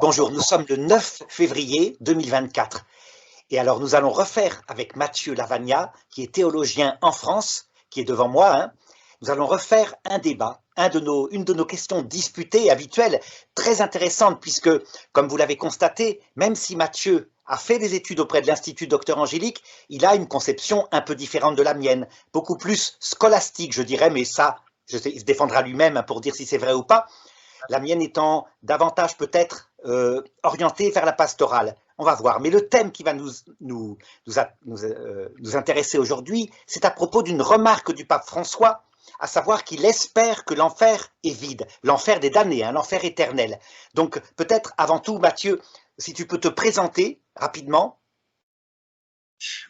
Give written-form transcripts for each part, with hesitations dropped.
Bonjour, nous sommes le 9 février 2024 et alors nous allons refaire avec Mathieu Lavagna, qui est théologien en France, qui est devant moi, hein. Nous allons refaire un débat, une de nos questions disputées, habituelles, très intéressante puisque, comme vous l'avez constaté, même si Mathieu a fait des études auprès de l'Institut Docteur Angélique, il a une conception un peu différente de la mienne, beaucoup plus scolastique, je dirais, mais ça, il se défendra lui-même pour dire si c'est vrai ou pas. La mienne étant davantage peut-être orientée vers la pastorale. On va voir. Mais le thème qui va nous intéresser aujourd'hui, c'est à propos d'une remarque du pape François, à savoir qu'il espère que l'enfer est vide, l'enfer des damnés, l'enfer éternel. Donc peut-être avant tout, Mathieu, si tu peux te présenter rapidement.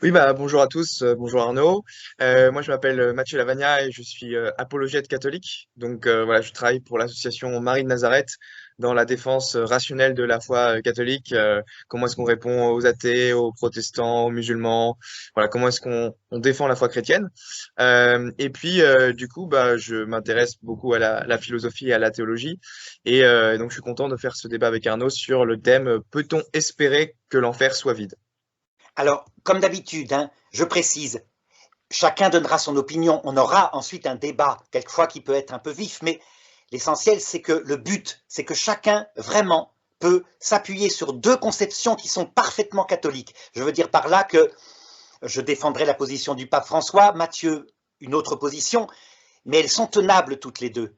Oui, bonjour à tous, bonjour Arnaud. Moi, je m'appelle Mathieu Lavagna et je suis apologète catholique. Donc, voilà, je travaille pour l'association Marie de Nazareth dans la défense rationnelle de la foi catholique. Comment est-ce qu'on répond aux athées, aux protestants, aux musulmans? Voilà, comment est-ce qu'on défend la foi chrétienne? Et puis, du coup, je m'intéresse beaucoup à la philosophie et à la théologie. Et donc, je suis content de faire ce débat avec Arnaud sur le thème peut-on espérer que l'enfer soit vide? Alors, comme d'habitude, je précise, chacun donnera son opinion. On aura ensuite un débat, quelquefois qui peut être un peu vif, mais l'essentiel, c'est que le but, c'est que chacun vraiment peut s'appuyer sur deux conceptions qui sont parfaitement catholiques. Je veux dire par là que je défendrai la position du pape François, Matthieu une autre position, mais elles sont tenables toutes les deux.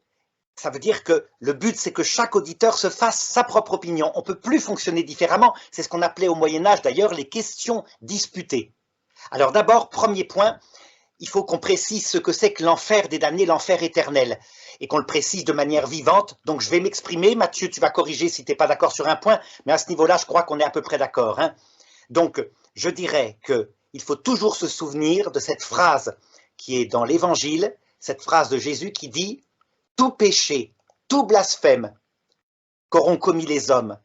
Ça veut dire que le but, c'est que chaque auditeur se fasse sa propre opinion. On ne peut plus fonctionner différemment. C'est ce qu'on appelait au Moyen-Âge d'ailleurs les questions disputées. Alors d'abord, premier point, il faut qu'on précise ce que c'est que l'enfer des damnés, l'enfer éternel, et qu'on le précise de manière vivante. Donc je vais m'exprimer, Mathieu, tu vas corriger si tu n'es pas d'accord sur un point, mais à ce niveau-là, je crois qu'on est à peu près d'accord. Donc je dirais qu'il faut toujours se souvenir de cette phrase qui est dans l'Évangile, cette phrase de Jésus qui dit « Tout péché, tout blasphème qu'auront commis les hommes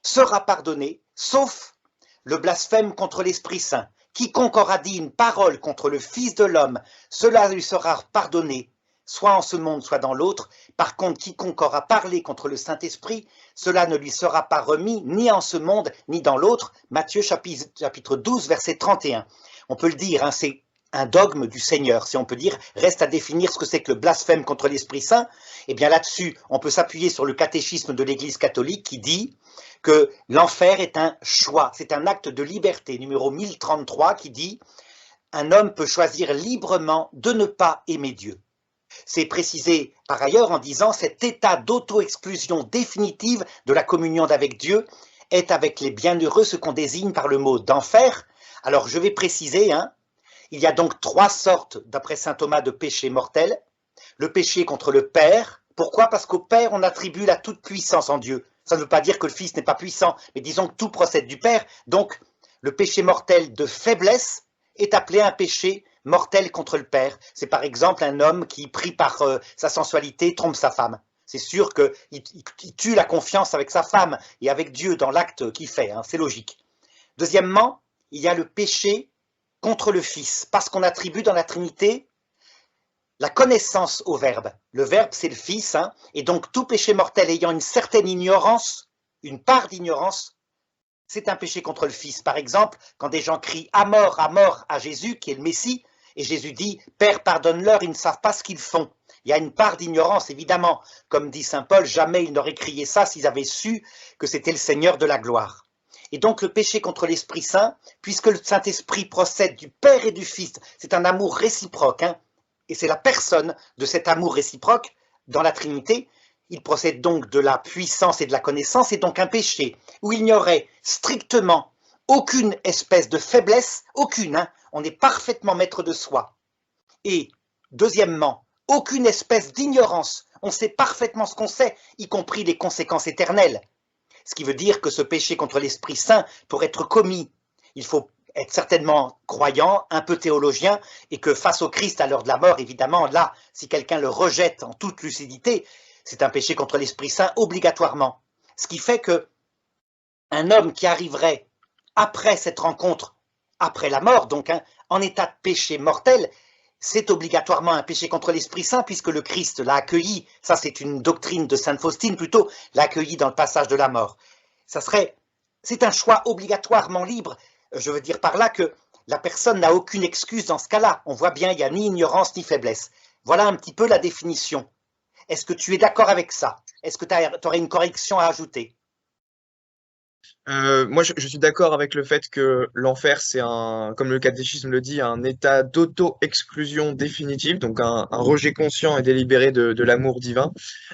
sera pardonné, sauf le blasphème contre l'Esprit Saint. Quiconque aura dit une parole contre le Fils de l'homme, cela lui sera pardonné, soit en ce monde, soit dans l'autre. Par contre, quiconque aura parlé contre le Saint-Esprit, cela ne lui sera pas remis, ni en ce monde, ni dans l'autre. » Matthieu chapitre 12, verset 31. On peut le dire, c'est un dogme du Seigneur, si on peut dire. Reste à définir ce que c'est que le blasphème contre l'Esprit Saint. Et bien là-dessus, on peut s'appuyer sur le catéchisme de l'Église catholique qui dit que l'enfer est un choix, c'est un acte de liberté, numéro 1033, qui dit « Un homme peut choisir librement de ne pas aimer Dieu ». C'est précisé par ailleurs en disant « Cet état d'auto-exclusion définitive de la communion avec Dieu est avec les bienheureux ce qu'on désigne par le mot d'enfer ». Alors je vais préciser, il y a donc trois sortes, d'après saint Thomas, de péchés mortels. Le péché contre le Père. Pourquoi? Parce qu'au Père, on attribue la toute-puissance en Dieu. Ça ne veut pas dire que le Fils n'est pas puissant, mais disons que tout procède du Père. Donc, le péché mortel de faiblesse est appelé un péché mortel contre le Père. C'est par exemple un homme qui, pris par sa sensualité, trompe sa femme. C'est sûr qu'il tue la confiance avec sa femme et avec Dieu dans l'acte qu'il fait, c'est logique. Deuxièmement, il y a le péché contre le Fils, parce qu'on attribue dans la Trinité la connaissance au Verbe. Le Verbe, c'est le Fils, et donc tout péché mortel ayant une certaine ignorance, une part d'ignorance, c'est un péché contre le Fils. Par exemple, quand des gens crient à mort à Jésus, qui est le Messie, et Jésus dit « Père, pardonne-leur, ils ne savent pas ce qu'ils font ». Il y a une part d'ignorance, évidemment. Comme dit saint Paul, jamais ils n'auraient crié ça s'ils avaient su que c'était le Seigneur de la gloire. Et donc le péché contre l'Esprit Saint, puisque le Saint-Esprit procède du Père et du Fils, c'est un amour réciproque, et c'est la personne de cet amour réciproque dans la Trinité. Il procède donc de la puissance et de la connaissance, et donc un péché où il n'y aurait strictement aucune espèce de faiblesse, aucune, on est parfaitement maître de soi. Et deuxièmement, aucune espèce d'ignorance, on sait parfaitement ce qu'on sait, y compris les conséquences éternelles. Ce qui veut dire que ce péché contre l'Esprit Saint, pour être commis, il faut être certainement croyant, un peu théologien, et que face au Christ à l'heure de la mort, évidemment, là, si quelqu'un le rejette en toute lucidité, c'est un péché contre l'Esprit Saint obligatoirement. Ce qui fait que un homme qui arriverait après cette rencontre, après la mort, donc en état de péché mortel, c'est obligatoirement un péché contre l'Esprit Saint puisque le Christ l'a accueilli. Ça, c'est une doctrine de sainte Faustine plutôt, l'a accueilli dans le passage de la mort. Ça serait, c'est un choix obligatoirement libre. Je veux dire par là que la personne n'a aucune excuse dans ce cas-là. On voit bien, il n'y a ni ignorance ni faiblesse. Voilà un petit peu la définition. Est-ce que tu es d'accord avec ça? Est-ce que tu aurais une correction à ajouter? Moi, je suis d'accord avec le fait que l'enfer, c'est un, comme le catéchisme le dit, un état d'auto-exclusion définitive, donc un rejet conscient et délibéré de l'amour divin.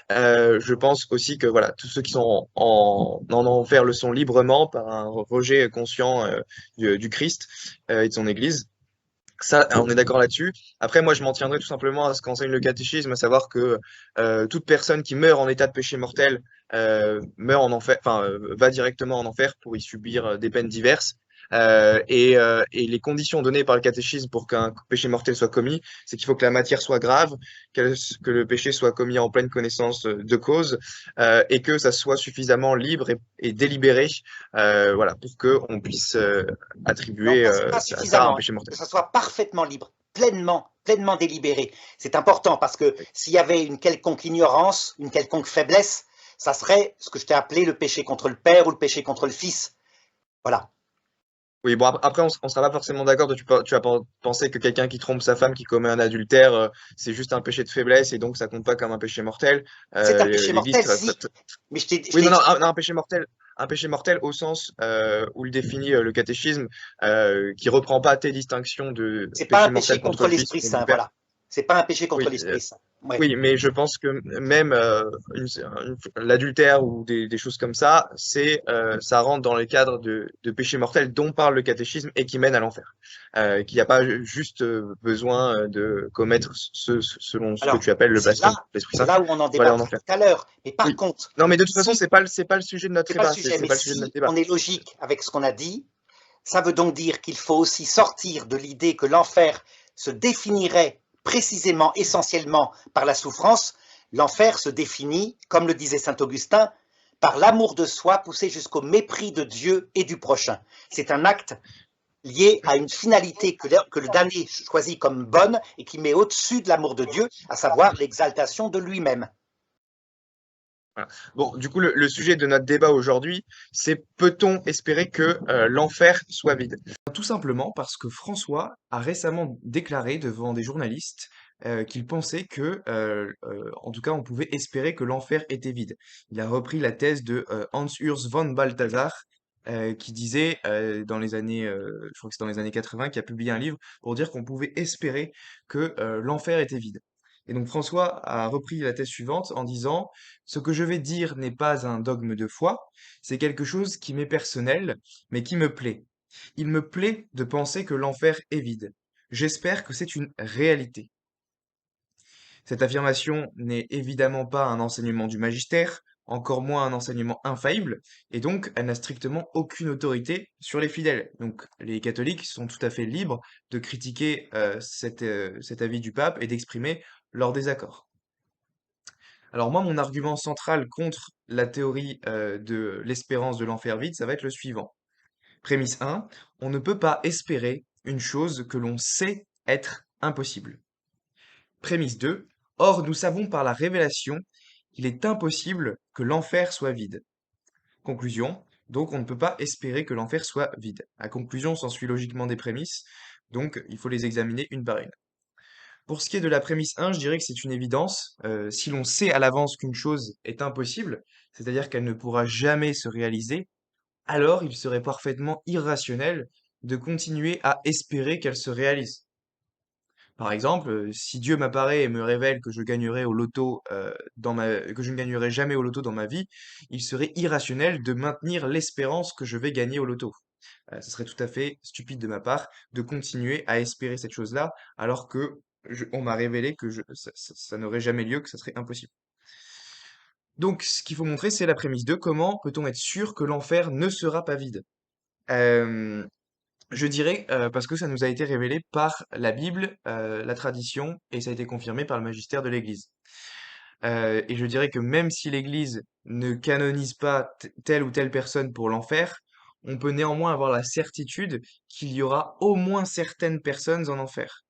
Je pense aussi que voilà, tous ceux qui sont en enfer le sont librement par un rejet conscient du Christ et de son Église. Ça, on est d'accord là-dessus. Après, moi, je m'en tiendrai tout simplement à ce qu'enseigne le catéchisme, à savoir que toute personne qui meurt en état de péché mortel meurt en enfer, enfin, va directement en enfer pour y subir des peines diverses. Et les conditions données par le catéchisme pour qu'un péché mortel soit commis, c'est qu'il faut que la matière soit grave, que le péché soit commis en pleine connaissance de cause, et que ça soit suffisamment libre et délibéré, voilà, pour que on puisse Non, attribuer pas ça à un suffisamment, hein. péché Que mortel. ça soit parfaitement libre, pleinement délibéré. C'est important parce que s'il y avait une quelconque ignorance, une quelconque faiblesse, ça serait ce que je t'ai appelé le péché contre le Père ou le péché contre le Fils. Voilà. Oui, bon, après, on sera pas forcément d'accord. Tu vas penser que quelqu'un qui trompe sa femme, qui commet un adultère, c'est juste un péché de faiblesse et donc ça compte pas comme un péché mortel. C'est un péché L'Église, mortel, si. Mais je oui, t'ai non, non, dit, un péché mortel au sens où le définit le catéchisme, qui reprend pas tes distinctions de c'est pas un péché mortel péché contre contre le Fils, l'Esprit contre le Saint, Père. voilà. C'est pas un péché contre Oui, l'Esprit Saint. Ouais. oui, mais je pense que même l'adultère ou des choses comme ça, ça rentre dans les cadres de péché mortel dont parle le catéchisme et qui mène à l'enfer. Qu'il n'y a pas juste besoin de commettre selon ce que Alors, tu appelles le blasphème contre l'Esprit c'est Saint là où on en pour aller en débattra enfer. tout à l'heure. Mais par Oui. contre, Non, mais de toute façon, si, c'est pas le sujet de notre c'est pas le débat. sujet, C'est mais pas le sujet de notre si débat. on est logique avec ce qu'on a dit, ça veut donc dire qu'il faut aussi sortir de l'idée que l'enfer se définirait précisément, essentiellement par la souffrance. L'enfer se définit, comme le disait saint Augustin, par l'amour de soi poussé jusqu'au mépris de Dieu et du prochain. C'est un acte lié à une finalité que le damné choisit comme bonne et qui met au-dessus de l'amour de Dieu, à savoir l'exaltation de lui-même. Voilà. Bon, du coup, le sujet de notre débat aujourd'hui, c'est peut-on espérer que l'enfer soit vide? Tout simplement parce que François a récemment déclaré devant des journalistes qu'il pensait que, en tout cas, on pouvait espérer que l'enfer était vide. Il a repris la thèse de Hans-Urs von Balthasar, qui disait dans les années, je crois que c'est dans les années 80, qui a publié un livre pour dire qu'on pouvait espérer que l'enfer était vide. Et donc François a repris la thèse suivante en disant, ce que je vais dire n'est pas un dogme de foi, c'est quelque chose qui m'est personnel, mais qui me plaît. Il me plaît de penser que l'enfer est vide. J'espère que c'est une réalité. Cette affirmation n'est évidemment pas un enseignement du magistère, encore moins un enseignement infaillible, et donc elle n'a strictement aucune autorité sur les fidèles. Donc les catholiques sont tout à fait libres de critiquer cet avis du pape et d'exprimer leur désaccord. Alors moi, mon argument central contre la théorie de l'espérance de l'enfer vide, ça va être le suivant. Prémisse 1, on ne peut pas espérer une chose que l'on sait être impossible. Prémisse 2, or nous savons par la révélation qu'il est impossible que l'enfer soit vide. Conclusion, donc on ne peut pas espérer que l'enfer soit vide. À conclusion s'ensuit logiquement des prémisses, donc il faut les examiner une par une. Pour ce qui est de la prémisse 1, je dirais que c'est une évidence. Si l'on sait à l'avance qu'une chose est impossible, c'est-à-dire qu'elle ne pourra jamais se réaliser, alors il serait parfaitement irrationnel de continuer à espérer qu'elle se réalise. Par exemple, si Dieu m'apparaît et me révèle que je gagnerai au loto que je ne gagnerai jamais au loto dans ma vie, il serait irrationnel de maintenir l'espérance que je vais gagner au loto. Ce serait tout à fait stupide de ma part de continuer à espérer cette chose-là alors que on m'a révélé que ça n'aurait jamais lieu, que ça serait impossible. Donc, ce qu'il faut montrer, c'est la prémisse 2. Comment peut-on être sûr que l'enfer ne sera pas vide? Euh, je dirais parce que ça nous a été révélé par la Bible, la tradition, et ça a été confirmé par le magistère de l'Église. Et je dirais que même si l'Église ne canonise pas telle ou telle personne pour l'enfer, on peut néanmoins avoir la certitude qu'il y aura au moins certaines personnes en enfer.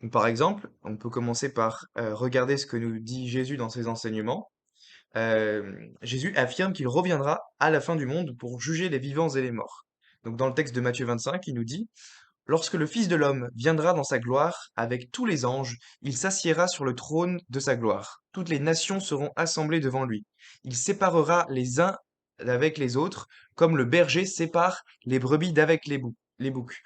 Donc, par exemple, on peut commencer par regarder ce que nous dit Jésus dans ses enseignements. Jésus affirme qu'il reviendra à la fin du monde pour juger les vivants et les morts. Donc dans le texte de Matthieu 25, il nous dit: Lorsque le Fils de l'homme viendra dans sa gloire avec tous les anges, il s'assiera sur le trône de sa gloire. Toutes les nations seront assemblées devant lui. Il séparera les uns d'avec les autres, comme le berger sépare les brebis d'avec les boucs.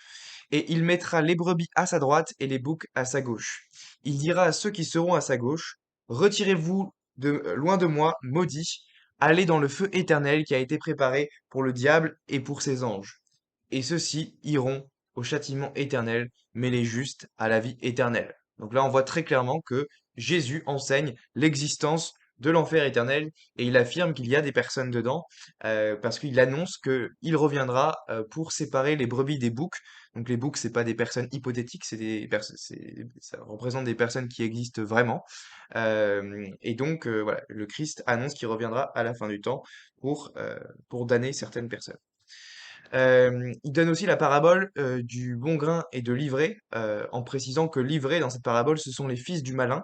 Et il mettra les brebis à sa droite et les boucs à sa gauche. Il dira à ceux qui seront à sa gauche: Retirez-vous loin de moi, maudits, allez dans le feu éternel qui a été préparé pour le diable et pour ses anges. Et ceux-ci iront au châtiment éternel, mais les justes à la vie éternelle. Donc là, on voit très clairement que Jésus enseigne l'existence de l'enfer éternel et il affirme qu'il y a des personnes dedans parce qu'il annonce qu'il reviendra pour séparer les brebis des boucs. Donc les boucs, c'est pas des personnes hypothétiques, ça représente des personnes qui existent vraiment. Et donc voilà, le Christ annonce qu'il reviendra à la fin du temps pour damner certaines personnes. Il donne aussi la parabole du bon grain et de l'ivraie, en précisant que l'ivraie, dans cette parabole, ce sont les fils du malin.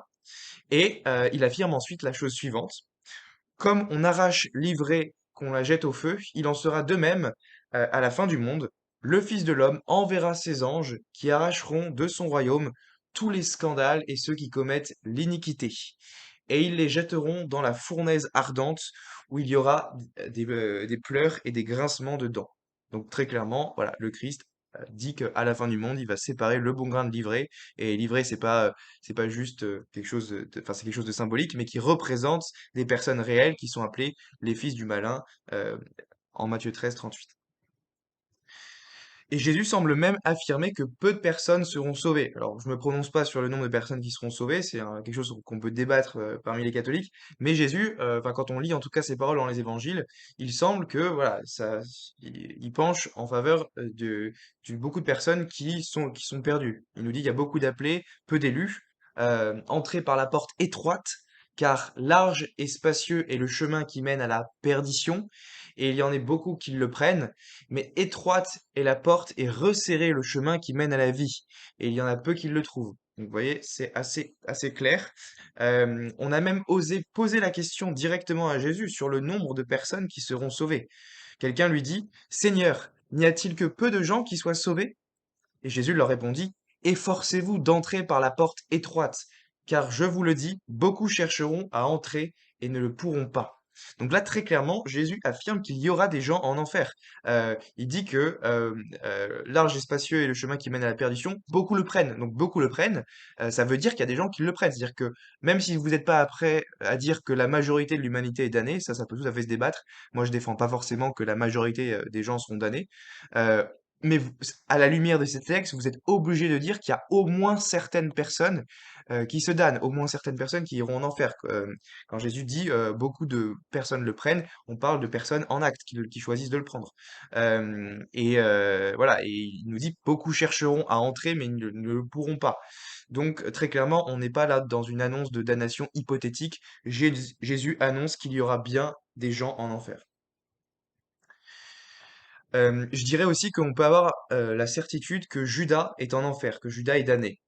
Et il affirme ensuite la chose suivante. Comme on arrache l'ivraie qu'on la jette au feu, il en sera de même à la fin du monde. Le Fils de l'homme enverra ses anges qui arracheront de son royaume tous les scandales et ceux qui commettent l'iniquité. Et ils les jetteront dans la fournaise ardente où il y aura des pleurs et des grincements de dents. Donc très clairement, voilà, le Christ dit qu'à la fin du monde, il va séparer le bon grain de l'ivraie. Et l'ivraie, c'est pas juste quelque chose enfin, c'est quelque chose de symbolique, mais qui représente des personnes réelles qui sont appelées les fils du malin euh, en Matthieu 13, 38. Et Jésus semble même affirmer que peu de personnes seront sauvées. Alors, je ne me prononce pas sur le nombre de personnes qui seront sauvées, c'est quelque chose qu'on peut débattre parmi les catholiques, mais Jésus, enfin, quand on lit en tout cas ses paroles dans les évangiles, il semble que voilà, il penche en faveur de beaucoup de personnes qui sont perdues. Il nous dit qu'il y a beaucoup d'appelés, peu d'élus, entrez par la porte étroite, car large et spacieux est le chemin qui mène à la perdition, et il y en a beaucoup qui le prennent, mais étroite est la porte et resserré le chemin qui mène à la vie. Et il y en a peu qui le trouvent. Donc vous voyez, c'est assez clair. On a même osé poser la question directement à Jésus sur le nombre de personnes qui seront sauvées. Quelqu'un lui dit: Seigneur, n'y a-t-il que peu de gens qui soient sauvés? Et Jésus leur répondit: Efforcez-vous d'entrer par la porte étroite, car je vous le dis, beaucoup chercheront à entrer et ne le pourront pas. Donc là, très clairement, Jésus affirme qu'il y aura des gens en enfer. Il dit que large et spacieux est le chemin qui mène à la perdition. Beaucoup le prennent. Donc beaucoup le prennent. Ça veut dire qu'il y a des gens qui le prennent. C'est-à-dire que même si vous n'êtes pas prêt à dire que la majorité de l'humanité est damnée, ça peut tout à fait se débattre. Moi, je défends pas forcément que la majorité des gens seront damnés. Euh, mais à la lumière de ces textes, vous êtes obligé de dire qu'il y a au moins certaines personnes qui se damnent, au moins certaines personnes qui iront en enfer. Quand Jésus dit beaucoup de personnes le prennent, on parle de personnes en acte qui choisissent de le prendre. Voilà, et il nous dit beaucoup chercheront à entrer, mais ils ne le pourront pas. Donc très clairement, on n'est pas là dans une annonce de damnation hypothétique. Jésus annonce qu'il y aura bien des gens en enfer. Je dirais aussi qu'on peut avoir la certitude que Judas est en enfer, que Judas est damné.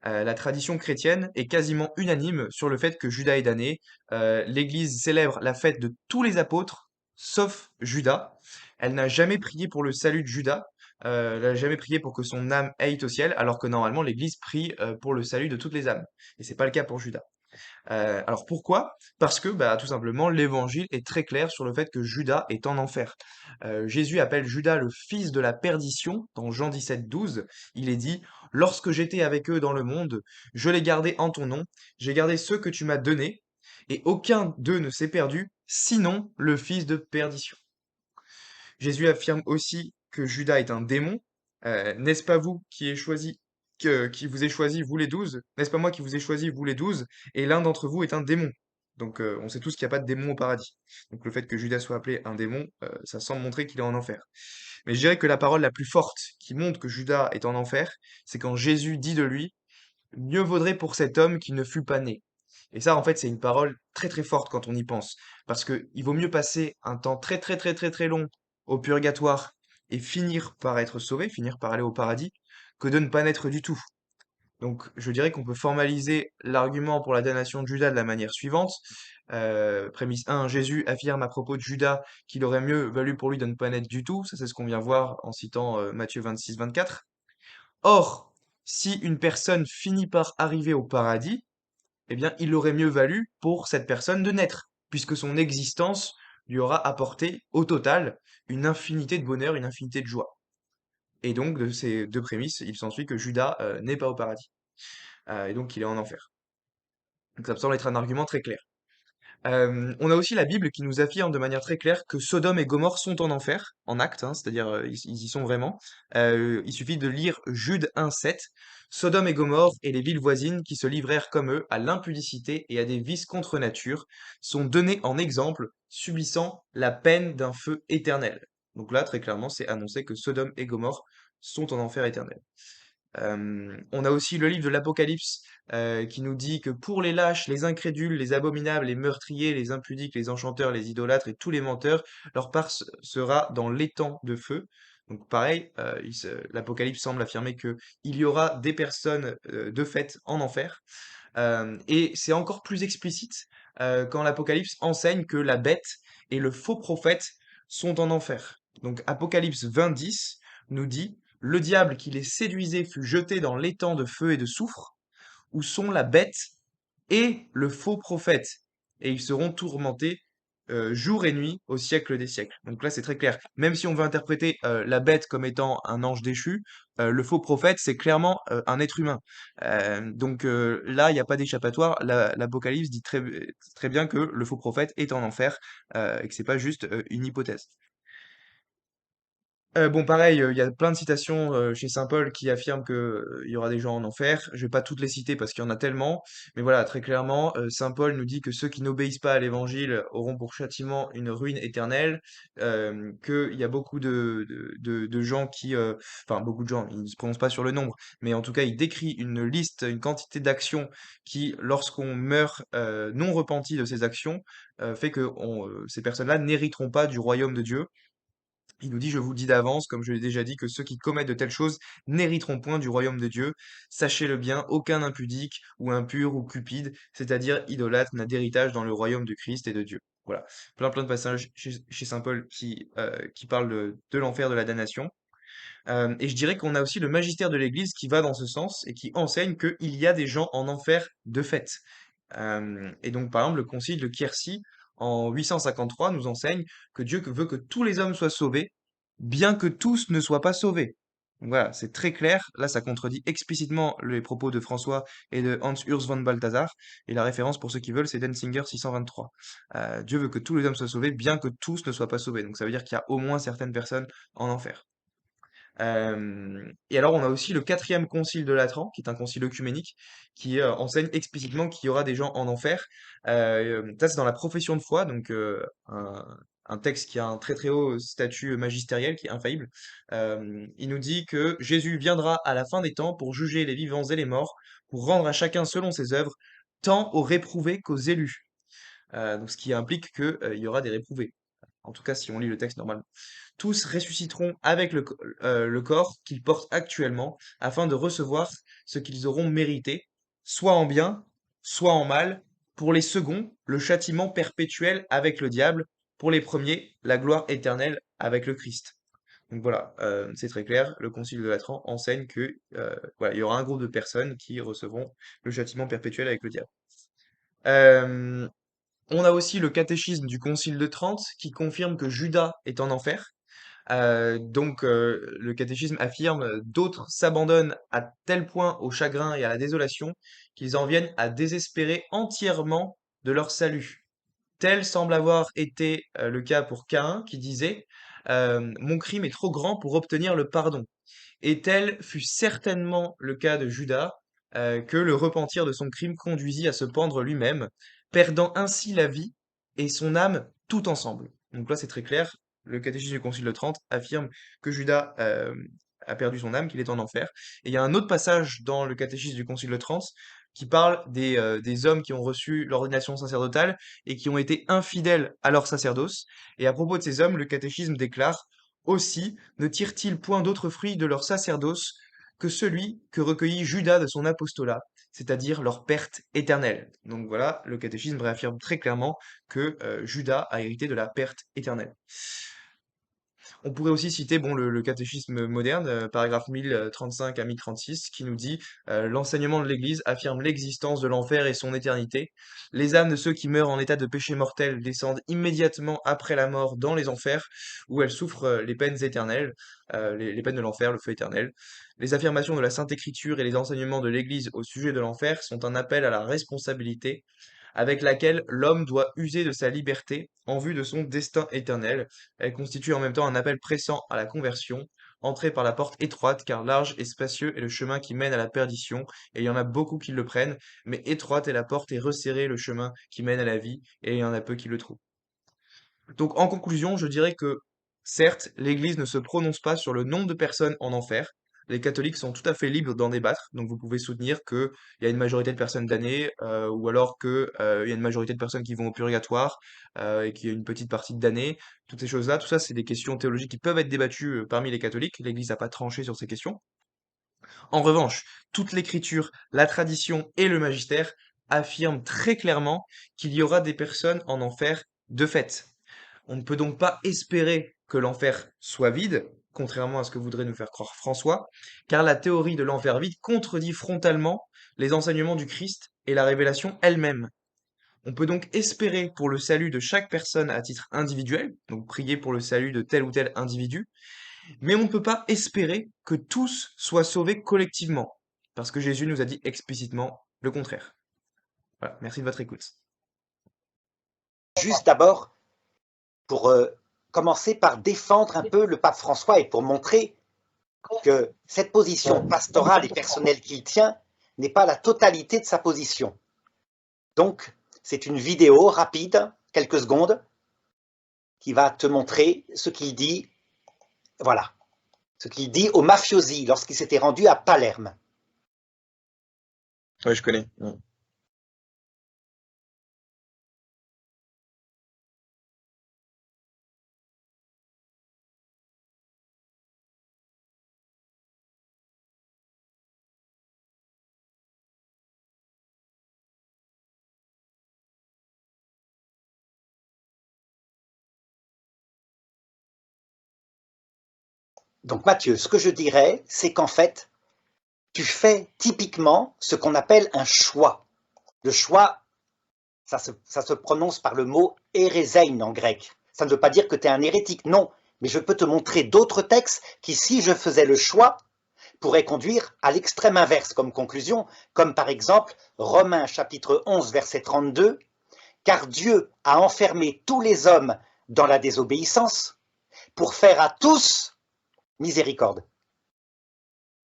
La tradition chrétienne est quasiment unanime sur le fait que Judas est damné. L'Église célèbre la fête de tous les apôtres, sauf Judas. Elle n'a jamais prié pour le salut de Judas. Elle n'a jamais prié pour que son âme aille au ciel, alors que normalement l'Église prie pour le salut de toutes les âmes. Et c'est pas le cas pour Judas. Alors pourquoi? Parce que bah, tout simplement l'évangile est très clair sur le fait que Judas est en enfer. Jésus appelle Judas le fils de la perdition dans Jean 17, 12. Il est dit: Lorsque j'étais avec eux dans le monde, je les gardais en ton nom, j'ai gardé ceux que tu m'as donnés, et aucun d'eux ne s'est perdu, sinon le fils de perdition. Jésus affirme aussi que Judas est un démon. N'est-ce pas vous qui ai choisi, qui vous ai choisi, vous les 12? N'est-ce pas moi qui vous ai choisi, vous les 12? Et l'un d'entre vous est un démon. Donc on sait tous qu'il n'y a pas de démon au paradis. Donc le fait que Judas soit appelé un démon, ça semble montrer qu'il est en enfer. Mais je dirais que la parole la plus forte qui montre que Judas est en enfer, c'est quand Jésus dit de lui: Mieux vaudrait pour cet homme qu'il ne fût pas né. Et ça, en fait, c'est une parole très très forte quand on y pense. Parce que il vaut mieux passer un temps très très très très très long au purgatoire et finir par être sauvé, finir par aller au paradis, que de ne pas naître du tout. Donc, je dirais qu'on peut formaliser l'argument pour la damnation de Judas de la manière suivante. Prémisse 1, Jésus affirme à propos de Judas qu'il aurait mieux valu pour lui de ne pas naître du tout. Ça, c'est ce qu'on vient voir en citant Matthieu 26, 24. Or, si une personne finit par arriver au paradis, eh bien, il aurait mieux valu pour cette personne de naître, puisque son existence lui aura apporté au total une infinité de bonheur, une infinité de joie. Et donc, de ces deux prémices, il s'ensuit que Judas n'est pas au paradis, et donc il est en enfer. Donc ça me semble être un argument très clair. On a aussi la Bible qui nous affirme de manière très claire que Sodome et Gomorrhe sont en enfer, en acte, hein, c'est-à-dire ils y sont vraiment. Il suffit de lire Jude 1,7. Sodome et Gomorrhe et les villes voisines qui se livrèrent comme eux à l'impudicité et à des vices contre nature sont donnés en exemple, subissant la peine d'un feu éternel. Donc là, très clairement, c'est annoncé que Sodome et Gomorrhe sont en enfer éternel. On a aussi le livre de l'Apocalypse qui nous dit que pour les lâches, les incrédules, les abominables, les meurtriers, les impudiques, les enchanteurs, les idolâtres et tous les menteurs, leur part sera dans l'étang de feu. Donc pareil, l'Apocalypse semble affirmer que il y aura des personnes de fait en enfer. Et c'est encore plus explicite quand l'Apocalypse enseigne que la bête et le faux prophète sont en enfer. Donc Apocalypse 20:10 nous dit le diable qui les séduisait fut jeté dans l'étang de feu et de soufre, où sont la bête et le faux prophète, et ils seront tourmentés jour et nuit au siècle des siècles. Donc là, c'est très clair. Même si on veut interpréter la bête comme étant un ange déchu, le faux prophète, c'est clairement un être humain. Donc là, il n'y a pas d'échappatoire. L'Apocalypse dit très bien que le faux prophète est en enfer et que c'est pas juste une hypothèse. Bon, pareil, il y a plein de citations chez saint Paul qui affirment que il y aura des gens en enfer. Je vais pas toutes les citer parce qu'il y en a tellement, mais voilà, très clairement, saint Paul nous dit que ceux qui n'obéissent pas à l'évangile auront pour châtiment une ruine éternelle, qu'il y a beaucoup de gens qui, enfin beaucoup de gens, il ne se prononce pas sur le nombre, mais en tout cas, il décrit une liste, une quantité d'actions qui, lorsqu'on meurt non repenti de ces actions, fait que ces personnes-là n'hériteront pas du royaume de Dieu. Il nous dit, je vous le dis d'avance, comme je l'ai déjà dit, que ceux qui commettent de telles choses n'hériteront point du royaume de Dieu. Sachez-le bien, aucun impudique ou impur ou cupide, c'est-à-dire idolâtre, n'a d'héritage dans le royaume de Christ et de Dieu. Voilà. Plein de passages chez saint Paul qui parlent de l'enfer, de la damnation. Et je dirais qu'on a aussi le magistère de l'Église qui va dans ce sens et qui enseigne qu'il y a des gens en enfer de fait. Et donc, par exemple, le concile de Quercy, en 853, nous enseigne que Dieu veut que tous les hommes soient sauvés, bien que tous ne soient pas sauvés. Donc voilà, c'est très clair. Là, ça contredit explicitement les propos de François et de Hans Urs von Balthasar. Et la référence, pour ceux qui veulent, c'est Denzinger 623. Dieu veut que tous les hommes soient sauvés, bien que tous ne soient pas sauvés. Donc ça veut dire qu'il y a au moins certaines personnes en enfer. Et alors, on a aussi le quatrième concile de Latran, qui est un concile œcuménique, qui enseigne explicitement qu'il y aura des gens en enfer. Ça, c'est dans la profession de foi, donc un texte qui a un très très haut statut magistériel, qui est infaillible. Il nous dit que Jésus viendra à la fin des temps pour juger les vivants et les morts, pour rendre à chacun selon ses œuvres, tant aux réprouvés qu'aux élus. Donc, ce qui implique qu'il y aura des réprouvés. En tout cas, si on lit le texte normalement. Tous ressusciteront avec le corps qu'ils portent actuellement, afin de recevoir ce qu'ils auront mérité, soit en bien, soit en mal. Pour les seconds, le châtiment perpétuel avec le diable. Pour les premiers, la gloire éternelle avec le Christ. Donc voilà, c'est très clair. Le Concile de Latran enseigne que voilà, il y aura un groupe de personnes qui recevront le châtiment perpétuel avec le diable. Euh, on a aussi le catéchisme du Concile de Trente qui confirme que Judas est en enfer. Le catéchisme affirme d'autres s'abandonnent à tel point au chagrin et à la désolation qu'ils en viennent à désespérer entièrement de leur salut. Tel semble avoir été le cas pour Caïn qui disait mon crime est trop grand pour obtenir le pardon. Et tel fut certainement le cas de Judas, que le repentir de son crime conduisit à se pendre lui-même, perdant ainsi la vie et son âme tout ensemble. Donc là, c'est très clair. Le catéchisme du Concile de Trente affirme que Judas a perdu son âme, qu'il est en enfer. Et il y a un autre passage dans le catéchisme du Concile de Trente qui parle des hommes qui ont reçu l'ordination sacerdotale et qui ont été infidèles à leur sacerdoce. Et à propos de ces hommes, le catéchisme déclare aussi ne tirent-ils point d'autre fruit de leur sacerdoce que celui que recueillit Judas de son apostolat, c'est-à-dire leur perte éternelle. Donc voilà, le catéchisme réaffirme très clairement que Judas a hérité de la perte éternelle. On pourrait aussi citer bon, le catéchisme moderne, paragraphe 1035 à 1036, qui nous dit l'enseignement de l'Église affirme l'existence de l'enfer et son éternité. Les âmes de ceux qui meurent en état de péché mortel descendent immédiatement après la mort dans les enfers, où elles souffrent les peines éternelles, les peines de l'enfer, le feu éternel. Les affirmations de la Sainte Écriture et les enseignements de l'Église au sujet de l'enfer sont un appel à la responsabilité avec laquelle l'homme doit user de sa liberté en vue de son destin éternel. Elle constitue en même temps un appel pressant à la conversion. Entrez par la porte étroite, car large et spacieux est le chemin qui mène à la perdition, et il y en a beaucoup qui le prennent, mais étroite est la porte et resserré le chemin qui mène à la vie, et il y en a peu qui le trouvent. Donc en conclusion, je dirais que certes, l'Église ne se prononce pas sur le nombre de personnes en enfer. Les catholiques sont tout à fait libres d'en débattre, donc vous pouvez soutenir qu'il y a une majorité de personnes damnées, ou alors qu'il y a une majorité de personnes qui vont au purgatoire, et qu'il y a une petite partie de damnés. Toutes ces choses-là, tout ça, c'est des questions théologiques qui peuvent être débattues parmi les catholiques. L'Église n'a pas tranché sur ces questions. En revanche, toute l'écriture, la tradition et le magistère affirment très clairement qu'il y aura des personnes en enfer de fait. On ne peut donc pas espérer que l'enfer soit vide, contrairement à ce que voudrait nous faire croire François, car la théorie de l'enfer vide contredit frontalement les enseignements du Christ et la révélation elle-même. On peut donc espérer pour le salut de chaque personne à titre individuel, donc prier pour le salut de tel ou tel individu, mais on ne peut pas espérer que tous soient sauvés collectivement, parce que Jésus nous a dit explicitement le contraire. Voilà, merci de votre écoute. Juste d'abord, pour commencer par défendre un peu le pape François et pour montrer que cette position pastorale et personnelle qu'il tient n'est pas la totalité de sa position. Donc, c'est une vidéo rapide, quelques secondes, qui va te montrer ce qu'il dit, voilà, ce qu'il dit aux mafiosi lorsqu'il s'était rendu à Palerme. Oui, je connais. Donc Mathieu, ce que je dirais, c'est qu'en fait, tu fais typiquement ce qu'on appelle un choix. Le choix, ça se prononce par le mot hérésein en grec. Ça ne veut pas dire que tu es un hérétique, non. Mais je peux te montrer d'autres textes qui, si je faisais le choix, pourraient conduire à l'extrême inverse comme conclusion, comme par exemple Romains chapitre 11 verset 32, car Dieu a enfermé tous les hommes dans la désobéissance pour faire à tous miséricorde.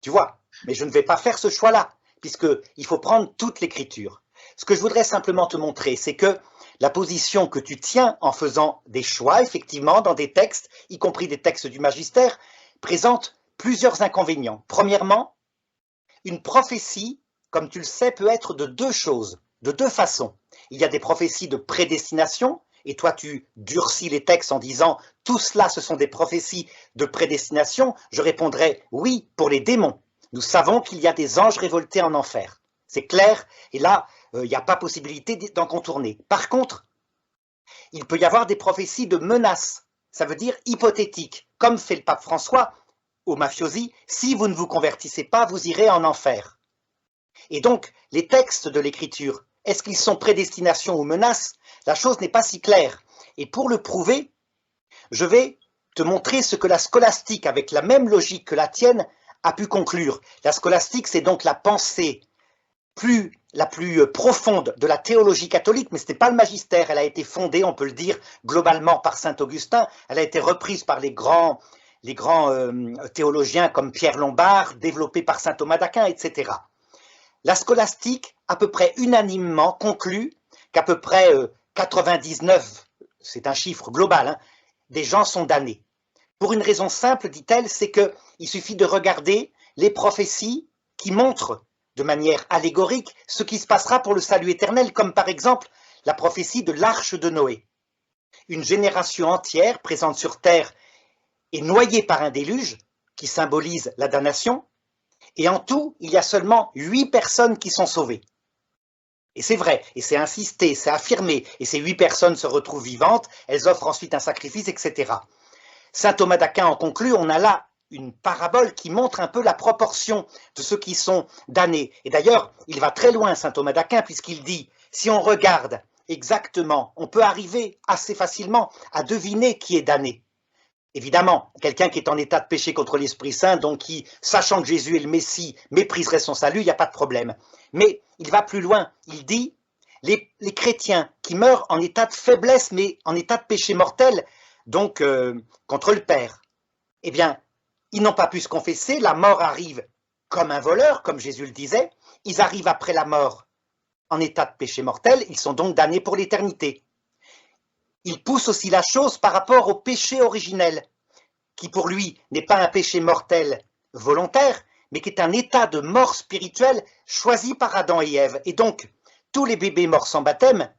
Tu vois, mais je ne vais pas faire ce choix-là, puisqu'il faut prendre toute l'écriture. Ce que je voudrais simplement te montrer, c'est que la position que tu tiens en faisant des choix, effectivement, dans des textes, y compris des textes du magistère, présente plusieurs inconvénients. Premièrement, une prophétie, comme tu le sais, peut être de deux choses, de deux façons. Il y a des prophéties de prédestination, et toi tu durcis les textes en disant « tout cela, ce sont des prophéties de prédestination », je répondrais « oui, pour les démons. Nous savons qu'il y a des anges révoltés en enfer. » C'est clair, et là, il n'y a pas possibilité d'en contourner. Par contre, il peut y avoir des prophéties de menaces, ça veut dire hypothétiques, comme fait le pape François aux mafiosi, si vous ne vous convertissez pas, vous irez en enfer. Et donc, les textes de l'écriture, est-ce qu'ils sont prédestination ou menace? La chose n'est pas si claire. Et pour le prouver, je vais te montrer ce que la scolastique, avec la même logique que la tienne, a pu conclure. La scolastique, c'est donc la pensée la plus profonde de la théologie catholique, mais ce n'est pas le magistère. Elle a été fondée, on peut le dire, globalement par saint Augustin. Elle a été reprise par les grands théologiens comme Pierre Lombard, développée par saint Thomas d'Aquin, etc. La scolastique, à peu près unanimement, conclut qu'à peu près 99, c'est un chiffre global, hein, des gens sont damnés. Pour une raison simple, dit-elle, c'est qu'il suffit de regarder les prophéties qui montrent de manière allégorique ce qui se passera pour le salut éternel, comme par exemple la prophétie de l'arche de Noé. Une génération entière présente sur terre est noyée par un déluge qui symbolise la damnation, Et en tout, il y a seulement 8 personnes qui sont sauvées. Et c'est vrai, et c'est insisté, c'est affirmé, et ces 8 personnes se retrouvent vivantes, elles offrent ensuite un sacrifice, etc. Saint Thomas d'Aquin en conclut, on a là une parabole qui montre un peu la proportion de ceux qui sont damnés. Et d'ailleurs, il va très loin, Saint Thomas d'Aquin, puisqu'il dit, si on regarde exactement, on peut arriver assez facilement à deviner qui est damné. Évidemment, quelqu'un qui est en état de péché contre l'Esprit Saint, donc qui, sachant que Jésus est le Messie, mépriserait son salut, il n'y a pas de problème. Mais il va plus loin, il dit, les chrétiens qui meurent en état de faiblesse, mais en état de péché mortel, donc contre le Père, eh bien, ils n'ont pas pu se confesser, la mort arrive comme un voleur, comme Jésus le disait, ils arrivent après la mort en état de péché mortel, ils sont donc damnés pour l'éternité. Il pousse aussi la chose par rapport au péché originel, qui pour lui n'est pas un péché mortel volontaire, mais qui est un état de mort spirituelle choisi par Adam et Ève. Et donc, tous les bébés morts sans baptême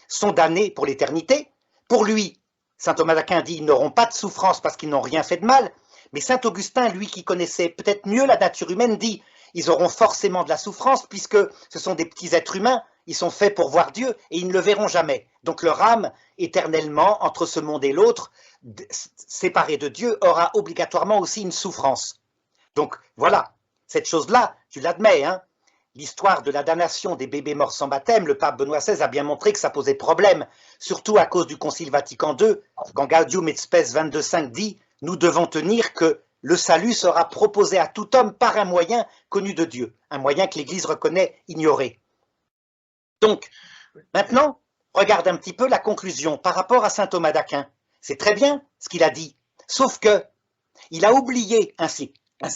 sont damnés pour l'éternité. Pour lui, saint Thomas d'Aquin dit, ils n'auront pas de souffrance parce qu'ils n'ont rien fait de mal, mais saint Augustin, lui qui connaissait peut-être mieux la nature humaine, dit, ils auront forcément de la souffrance puisque ce sont des petits êtres humains, ils sont faits pour voir Dieu et ils ne le verront jamais. Donc leur âme, éternellement, entre ce monde et l'autre, séparée de Dieu, aura obligatoirement aussi une souffrance. Donc voilà, cette chose-là, tu l'admets, hein, l'histoire de la damnation des bébés morts sans baptême, le pape Benoît XVI a bien montré que ça posait problème, surtout à cause du Concile Vatican II, quand Gaudium et Spes 22.5 dit « Nous devons tenir que le salut sera proposé à tout homme par un moyen connu de Dieu, un moyen que l'Église reconnaît ignoré. » Donc, maintenant, regarde un petit peu la conclusion par rapport à saint Thomas d'Aquin. C'est très bien ce qu'il a dit, sauf que il a oublié, ainsi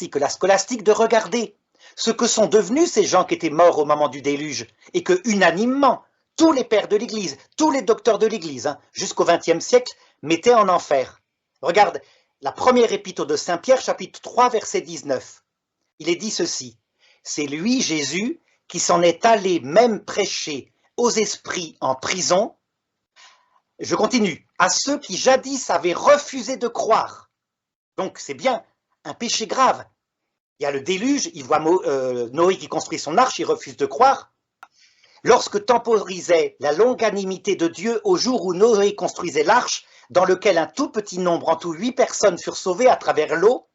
que la scolastique, de regarder ce que sont devenus ces gens qui étaient morts au moment du déluge, et que unanimement, tous les pères de l'Église, tous les docteurs de l'Église, jusqu'au XXe siècle, mettaient en enfer. Regarde, la première épître de Saint Pierre, chapitre 3, verset 19. Il est dit ceci, « C'est lui, Jésus, qui s'en est allé même prêcher aux esprits en prison. » Je continue, « à ceux qui jadis avaient refusé de croire. » Donc c'est bien un péché grave. Il y a le déluge, il voit Noé qui construit son arche, il refuse de croire. Lorsque temporisait la longanimité de Dieu au jour où Noé construisait l'arche, dans lequel un tout petit nombre, en tout 8 personnes, furent sauvées à travers l'eau,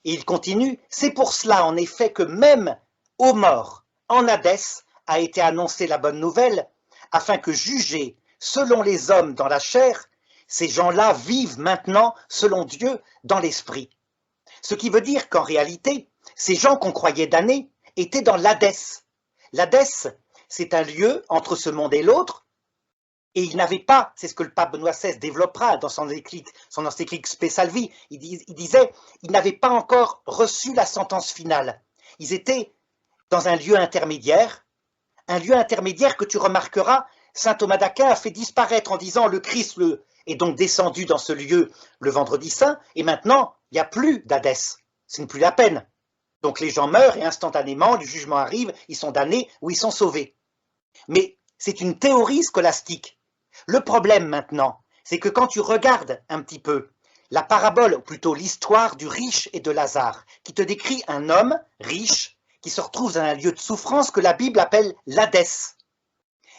et il continue, c'est pour cela en effet que même aux morts, en Hadès, a été annoncée la bonne nouvelle, afin que jugés selon les hommes dans la chair, ces gens-là vivent maintenant selon Dieu dans l'esprit. Ce qui veut dire qu'en réalité, ces gens qu'on croyait damnés étaient dans l'Hadès. L'Hadès, c'est un lieu entre ce monde et l'autre, et ils n'avaient pas, c'est ce que le pape Benoît XVI développera dans son encyclique Spe Salvi, il disait, ils n'avaient pas encore reçu la sentence finale. Ils étaient dans un lieu intermédiaire que tu remarqueras, saint Thomas d'Aquin a fait disparaître en disant le Christ est donc descendu dans ce lieu le vendredi saint, et maintenant, il n'y a plus d'Hadès, ce n'est plus la peine. Donc les gens meurent et instantanément, le jugement arrive, ils sont damnés ou ils sont sauvés. Mais c'est une théorie scolastique. Le problème maintenant, c'est que quand tu regardes un petit peu la parabole, ou plutôt l'histoire du riche et de Lazare, qui te décrit un homme riche qui se retrouve dans un lieu de souffrance que la Bible appelle l'Hadès,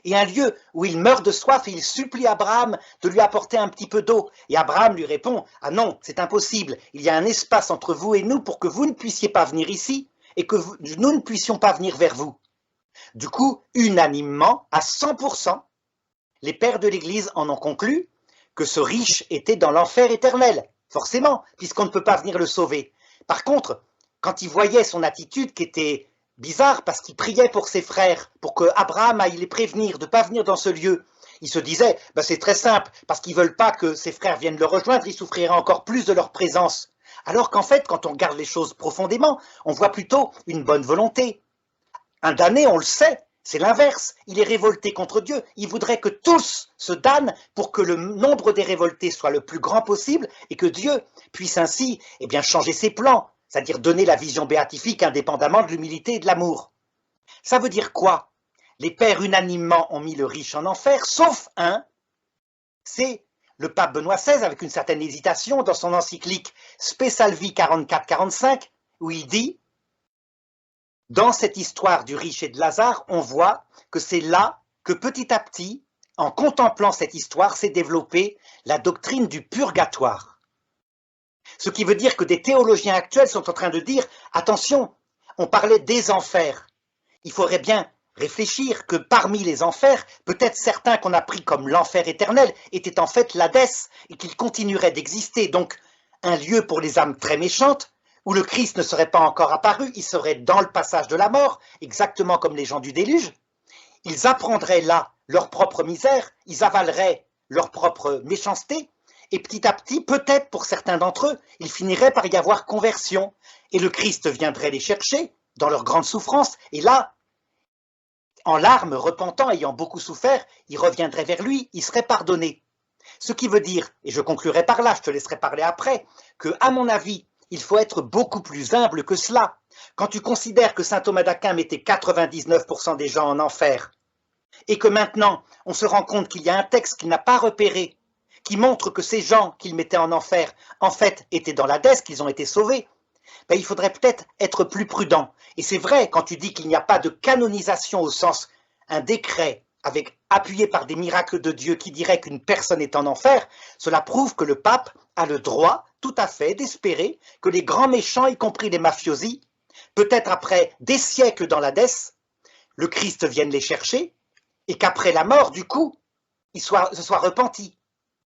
et un lieu où il meurt de soif et il supplie Abraham de lui apporter un petit peu d'eau. Et Abraham lui répond, « Ah non, c'est impossible, il y a un espace entre vous et nous pour que vous ne puissiez pas venir ici et que nous ne puissions pas venir vers vous. » Du coup, unanimement, à 100%, les pères de l'Église en ont conclu que ce riche était dans l'enfer éternel, forcément, puisqu'on ne peut pas venir le sauver. Par contre, quand il voyait son attitude qui était bizarre, parce qu'il priait pour ses frères, pour que Abraham aille les prévenir de ne pas venir dans ce lieu, il se disait, c'est très simple, parce qu'ils ne veulent pas que ses frères viennent le rejoindre, il souffrirait encore plus de leur présence. Alors qu'en fait, quand on regarde les choses profondément, on voit plutôt une bonne volonté. Un damné, on le sait, c'est l'inverse, il est révolté contre Dieu, il voudrait que tous se damnent pour que le nombre des révoltés soit le plus grand possible et que Dieu puisse ainsi changer ses plans, c'est-à-dire donner la vision béatifique indépendamment de l'humilité et de l'amour. Ça veut dire quoi? Les pères unanimement ont mis le riche en enfer, sauf un, c'est le pape Benoît XVI, avec une certaine hésitation, dans son encyclique Spe Salvi 44-45, où il dit dans cette histoire du riche et de Lazare, on voit que c'est là que petit à petit, en contemplant cette histoire, s'est développée la doctrine du purgatoire. Ce qui veut dire que des théologiens actuels sont en train de dire, attention, on parlait des enfers. Il faudrait bien réfléchir que parmi les enfers, peut-être certains qu'on a pris comme l'enfer éternel étaient en fait l'Hadès et qu'ils continueraient d'exister. Donc, un lieu pour les âmes très méchantes, où le Christ ne serait pas encore apparu, il serait dans le passage de la mort, exactement comme les gens du déluge. Ils apprendraient là leur propre misère, ils avaleraient leur propre méchanceté, et petit à petit, peut-être pour certains d'entre eux, il finirait par y avoir conversion, et le Christ viendrait les chercher dans leur grande souffrance, et là, en larmes, repentant, ayant beaucoup souffert, ils reviendraient vers lui, ils seraient pardonnés. Ce qui veut dire, et je conclurai par là, je te laisserai parler après, que, à mon avis, il faut être beaucoup plus humble que cela. Quand tu considères que saint Thomas d'Aquin mettait 99% des gens en enfer, et que maintenant, on se rend compte qu'il y a un texte qu'il n'a pas repéré, qui montre que ces gens qu'il mettait en enfer, en fait, étaient dans l'Hadès, qu'ils ont été sauvés, ben, il faudrait peut-être être plus prudent. Et c'est vrai, quand tu dis qu'il n'y a pas de canonisation au sens, un décret appuyé par des miracles de Dieu qui dirait qu'une personne est en enfer, cela prouve que le pape a le droit, tout à fait, d'espérer que les grands méchants, y compris les mafiosi, peut-être après des siècles dans l'Hadès, le Christ vienne les chercher, et qu'après la mort, du coup, se soient repentis.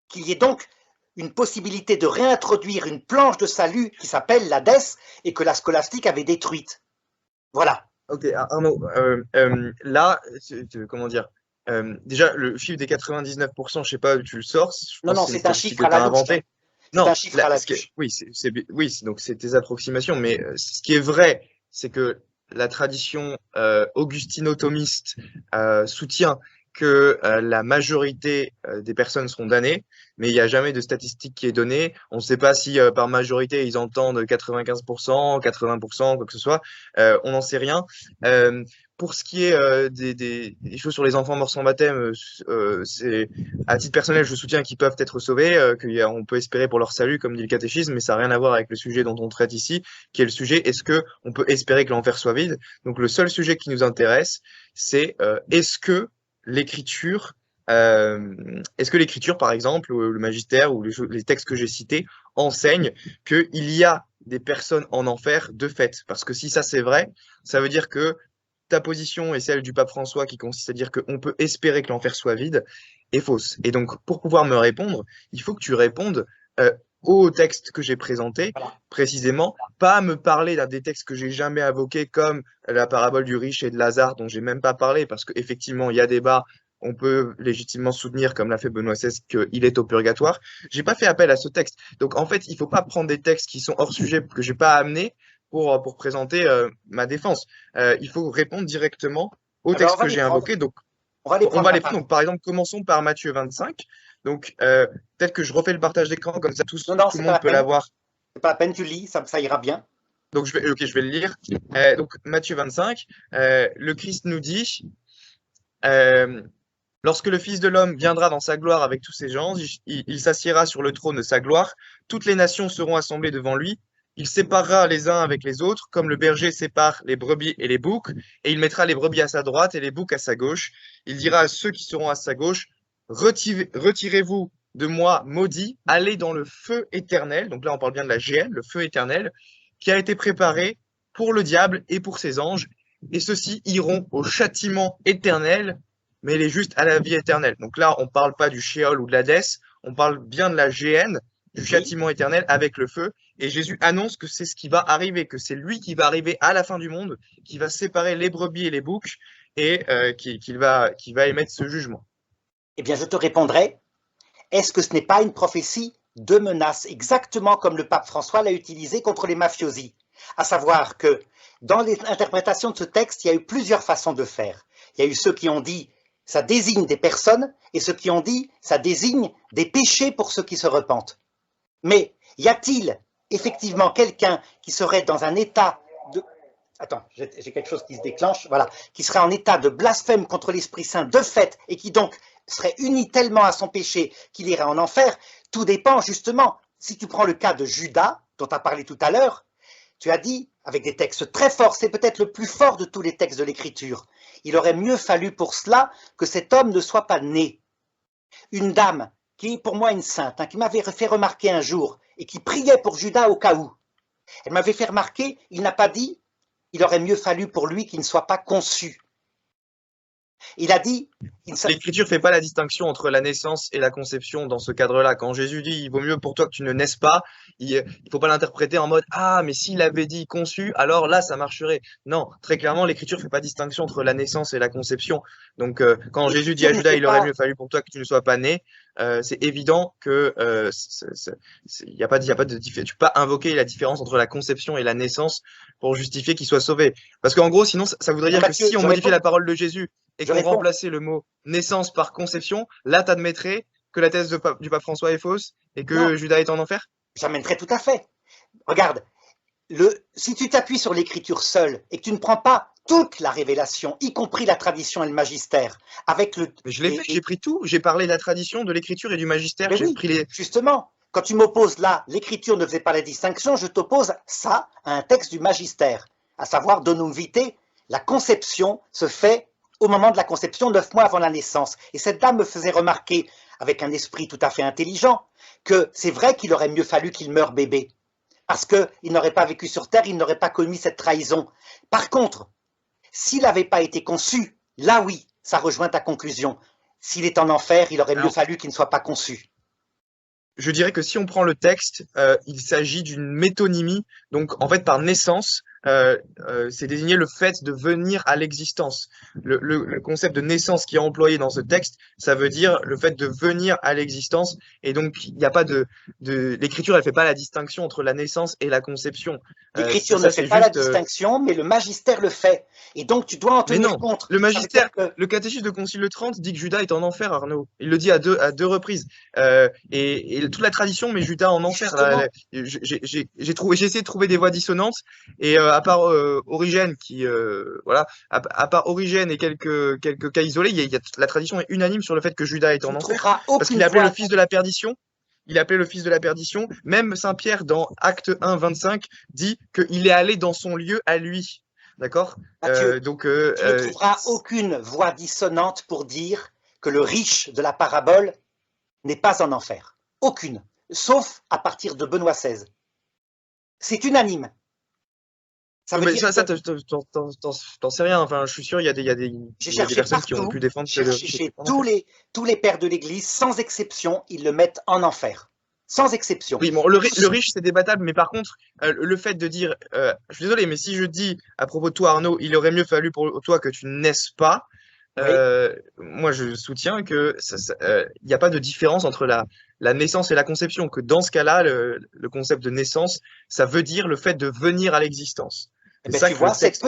Qu'il y ait donc une possibilité de réintroduire une planche de salut qui s'appelle l'Hadès et que la scolastique avait détruite. Voilà. Ok, Arnaud, là, comment dire, déjà, le chiffre des 99%, je sais pas où tu le sors, je Non, pense non, que c'est une c'est un statistique chiffre que à tu as la louche. inventé. C'est Non, un chiffre à la louche. oui, donc c'est tes approximations, mais ce qui est vrai, c'est que la tradition augustino-thomiste soutient que la majorité des personnes seront damnées, mais il n'y a jamais de statistique qui est donnée. On ne sait pas si par majorité ils entendent 95%, 80%, quoi que ce soit. On n'en sait rien. Euh, pour ce qui est des choses sur les enfants morts sans baptême, c'est à titre personnel, je soutiens qu'ils peuvent être sauvés, qu'on peut espérer pour leur salut, comme dit le catéchisme, mais ça n'a rien à voir avec le sujet dont on traite ici, qui est le sujet est-ce que on peut espérer que l'enfer soit vide? Donc le seul sujet qui nous intéresse, c'est l'écriture, est-ce que l'écriture, par exemple, ou le magistère ou les textes que j'ai cités enseignent qu'il y a des personnes en enfer de fait? Parce que si ça c'est vrai, ça veut dire que ta position et celle du pape François qui consiste à dire qu'on peut espérer que l'enfer soit vide est fausse. Et donc, pour pouvoir me répondre, il faut que tu répondes au texte que j'ai présenté, précisément, pas me parler d'un des textes que j'ai jamais invoqués comme la parabole du riche et de Lazare dont j'ai même pas parlé parce qu'effectivement, il y a débat. On peut légitimement soutenir, comme l'a fait Benoît XVI, qu'il est au purgatoire. J'ai pas fait appel à ce texte. Donc, en fait, il faut pas prendre des textes qui sont hors sujet que j'ai pas amenés pour présenter ma défense. Il faut répondre directement au texte que j'ai invoqué. Donc, on va les prendre. Donc, par exemple, commençons par Matthieu 25. Donc, peut-être que je refais le partage d'écran, comme ça tout le monde peut l'avoir. C'est pas la peine, tu lis, ça ira bien. Donc, je vais le lire. Donc, Matthieu 25, le Christ nous dit lorsque le Fils de l'homme viendra dans sa gloire avec tous ses gens, il s'assiera sur le trône de sa gloire. Toutes les nations seront assemblées devant lui. Il séparera les uns avec les autres, comme le berger sépare les brebis et les boucs, et il mettra les brebis à sa droite et les boucs à sa gauche. Il dira à ceux qui seront à sa gauche, retirez-vous de moi, maudits, allez dans le feu éternel. Donc là, on parle bien de la géhenne, le feu éternel, qui a été préparé pour le diable et pour ses anges. Et ceux-ci iront au châtiment éternel, mais les justes à la vie éternelle. Donc là, on ne parle pas du Sheol ou de l'Hadès, on parle bien de la géhenne, du châtiment éternel avec le feu. Et Jésus annonce que c'est ce qui va arriver, que c'est lui qui va arriver à la fin du monde, qui va séparer les brebis et les boucs et qui va émettre ce jugement. Eh bien, je te répondrai, est-ce que ce n'est pas une prophétie de menace, exactement comme le pape François l'a utilisé contre les mafiosi? À savoir que dans l'interprétation de ce texte, il y a eu plusieurs façons de faire. Il y a eu ceux qui ont dit ça désigne des personnes et ceux qui ont dit ça désigne des péchés pour ceux qui se repentent. Mais y a-t-il effectivement quelqu'un qui serait dans un état de... Attends, j'ai quelque chose qui se déclenche, voilà, qui serait en état de blasphème contre l'Esprit Saint de fait et qui donc serait uni tellement à son péché qu'il irait en enfer? Tout dépend justement. Si tu prends le cas de Judas, dont tu as parlé tout à l'heure, tu as dit, avec des textes très forts, c'est peut-être le plus fort de tous les textes de l'Écriture. Il aurait mieux fallu pour cela que cet homme ne soit pas né. Une dame, qui est pour moi une sainte, qui m'avait fait remarquer un jour, et qui priait pour Judas au cas où. Elle m'avait fait remarquer, il n'a pas dit, il aurait mieux fallu pour lui qu'il ne soit pas conçu. Il a dit... L'Écriture ne fait pas la distinction entre la naissance et la conception dans ce cadre-là. Quand Jésus dit « il vaut mieux pour toi que tu ne naisses pas », il ne faut pas l'interpréter en mode « ah, mais s'il avait dit conçu, alors là, ça marcherait ». Non, très clairement, l'Écriture ne fait pas distinction entre la naissance et la conception. Donc, quand Jésus dit à Judas « il aurait mieux fallu pour toi que tu ne sois pas né », c'est évident que y a pas de tu peux pas invoquer la différence entre la conception et la naissance pour justifier qu'il soit sauvé. Parce qu'en gros, sinon, ça voudrait dire que si on modifiait la parole de Jésus et qu'on remplaçait le mot naissance par conception, là, tu admettrais que la thèse du pape François est fausse et que Judas est en enfer? J'amènerais tout à fait. Regarde, si tu t'appuies sur l'écriture seule et que tu ne prends pas toute la révélation, y compris la tradition et le magistère, avec le... Mais je l'ai fait, j'ai pris tout. J'ai parlé de la tradition, de l'écriture et du magistère. J'ai pris les... Justement, quand tu m'opposes là, l'écriture ne faisait pas la distinction, je t'oppose ça à un texte du magistère, à savoir Donum Vitae, la conception se fait au moment de la conception, 9 mois avant la naissance. Et cette dame me faisait remarquer, avec un esprit tout à fait intelligent, que c'est vrai qu'il aurait mieux fallu qu'il meure bébé. Parce qu'il n'aurait pas vécu sur terre, il n'aurait pas commis cette trahison. Par contre, s'il n'avait pas été conçu, là oui, ça rejoint ta conclusion. S'il est en enfer, il aurait mieux fallu qu'il ne soit pas conçu. Je dirais que si on prend le texte, il s'agit d'une métonymie. Donc, en fait, par naissance, c'est désigner le fait de venir à l'existence. Le concept de naissance qui est employé dans ce texte, ça veut dire le fait de venir à l'existence. Et donc, il n'y a pas l'écriture, elle fait pas la distinction entre la naissance et la conception. L'écriture ne fait pas la distinction, mais le magistère le fait. Et donc, tu dois en tenir compte. Le magistère, le catéchisme de Concile de Trente dit que Judas est en enfer, Arnaud. Il le dit à deux reprises. Et toute la tradition met Judas en enfer. J'ai essayé de trouver des voix dissonantes. Et à part Origène, à part Origène et quelques cas isolés, la tradition est unanime sur le fait que Judas est en enfer. Parce qu'il est appelé le fils de la perdition. Il est appelé le fils de la perdition. Même Saint Pierre, dans Acte 1, 25, dit qu'il est allé dans son lieu à lui. D'accord? Donc, tu ne trouveras aucune voix dissonante pour dire que le riche de la parabole n'est pas en enfer. Aucune. Sauf à partir de Benoît XVI. C'est unanime. Ça veut dire ça, t'en sais rien. Enfin, je suis sûr, il y a des personnes qui ont pu défendre. J'ai cherché chez tous les pères de l'Église, sans exception, ils le mettent en enfer. Sans exception. Oui, bon, le riche, c'est débattable, mais par contre, le fait de dire, je suis désolé, mais si je dis à propos de toi, Arnaud, il aurait mieux fallu pour toi que tu ne naisses pas, moi, je soutiens que il n'y a pas de différence entre la naissance et la conception, que dans ce cas-là, le concept de naissance, ça veut dire le fait de venir à l'existence. Tu vois, cette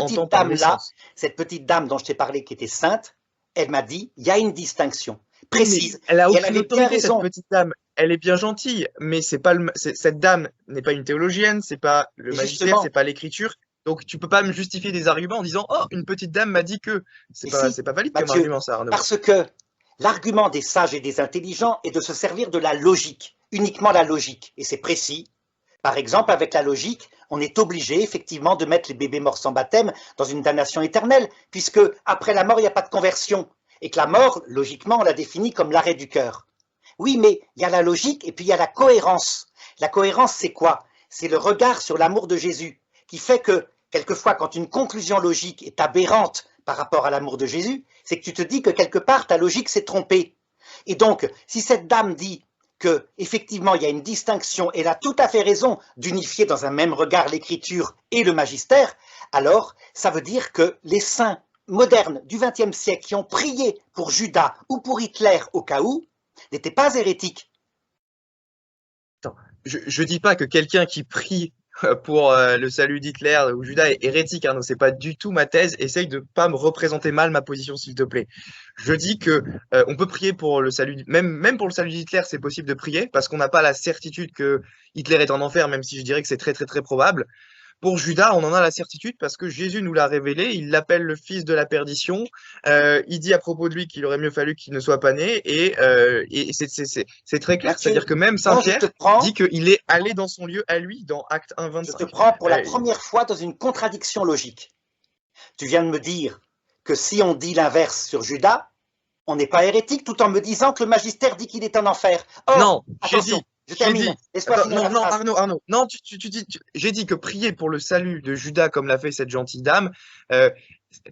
petite dame dont je t'ai parlé, qui était sainte, elle m'a dit, il y a une distinction précise. Elle a aucune autorité, cette petite dame. Elle est bien gentille, mais cette dame n'est pas une théologienne, c'est pas le magistère, c'est pas l'écriture. Donc tu peux pas me justifier des arguments en disant « Oh, une petite dame m'a dit que… » C'est pas valide comme argument, ça, Arnaud. Parce que l'argument des sages et des intelligents est de se servir de la logique, uniquement la logique. Et c'est précis. Par exemple, avec la logique, on est obligé effectivement de mettre les bébés morts sans baptême dans une damnation éternelle, puisque après la mort, il n'y a pas de conversion. Et que la mort, logiquement, on la définit comme l'arrêt du cœur. Oui, mais il y a la logique et puis il y a la cohérence. La cohérence, c'est quoi? C'est le regard sur l'amour de Jésus, qui fait que, quelquefois, quand une conclusion logique est aberrante par rapport à l'amour de Jésus, c'est que tu te dis que quelque part, ta logique s'est trompée. Et donc, si cette dame dit que effectivement il y a une distinction, elle a tout à fait raison d'unifier dans un même regard l'écriture et le magistère, alors ça veut dire que les saints modernes du XXe siècle qui ont prié pour Judas ou pour Hitler au cas où, n'étaient pas hérétiques. Attends, je dis pas que quelqu'un qui prie pour le salut d'Hitler ou Judas est hérétique, hein, c'est pas du tout ma thèse. Essaye de pas me représenter mal ma position, s'il te plaît. Je dis que on peut prier pour le salut, même pour le salut d'Hitler, c'est possible de prier parce qu'on n'a pas la certitude que Hitler est en enfer, même si je dirais que c'est très très très probable. Pour Judas, on en a la certitude parce que Jésus nous l'a révélé. Il l'appelle le fils de la perdition. Il dit à propos de lui qu'il aurait mieux fallu qu'il ne soit pas né. Et c'est très clair. Mathieu, C'est-à-dire que même Saint moi Pierre dit qu'il est allé dans son lieu à lui dans Acte 1, je te 25. prends pour la Euh, première fois dans une contradiction logique. Tu viens de me dire que si on dit l'inverse sur Judas, on n'est pas hérétique, tout en me disant que le magistère dit qu'il est en enfer. Or, non, attention, je termine. Laisse-moi Attends, finir la non, phrase. Arnaud. Non, j'ai dit que prier pour le salut de Judas, comme l'a fait cette gentille dame, euh,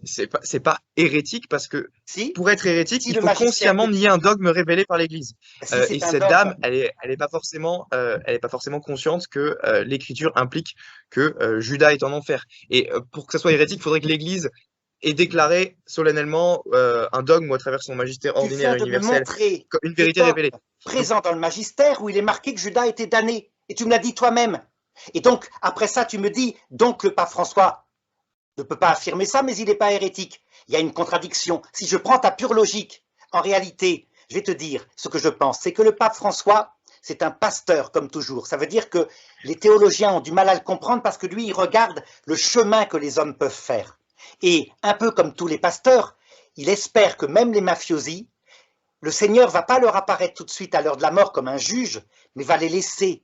c'est pas hérétique parce que Si, pour être hérétique, si il le faut magistère consciemment te nier dit, un dogme révélé par l'Église. si Et c'est un cette dame, dogme, elle est pas forcément consciente que l'Écriture implique que Judas est en enfer. Et pour que ça soit hérétique, il faudrait que l'Église ait déclaré solennellement un dogme ou à travers son magistère tu ordinaire viens et de me universel montrer une des vérité révélée. dogmes Donc, présents dans le magistère où il est marqué que Judas était damné. Et tu me l'as dit toi-même. Et donc, après ça, tu me dis, donc le pape François ne peut pas affirmer ça, mais il n'est pas hérétique. Il y a une contradiction. Si je prends ta pure logique, en réalité, je vais te dire ce que je pense, c'est que le pape François, c'est un pasteur, comme toujours. Ça veut dire que les théologiens ont du mal à le comprendre parce que lui, il regarde le chemin que les hommes peuvent faire. Et un peu comme tous les pasteurs, il espère que même les mafiosi, le Seigneur ne va pas leur apparaître tout de suite à l'heure de la mort comme un juge, mais va les laisser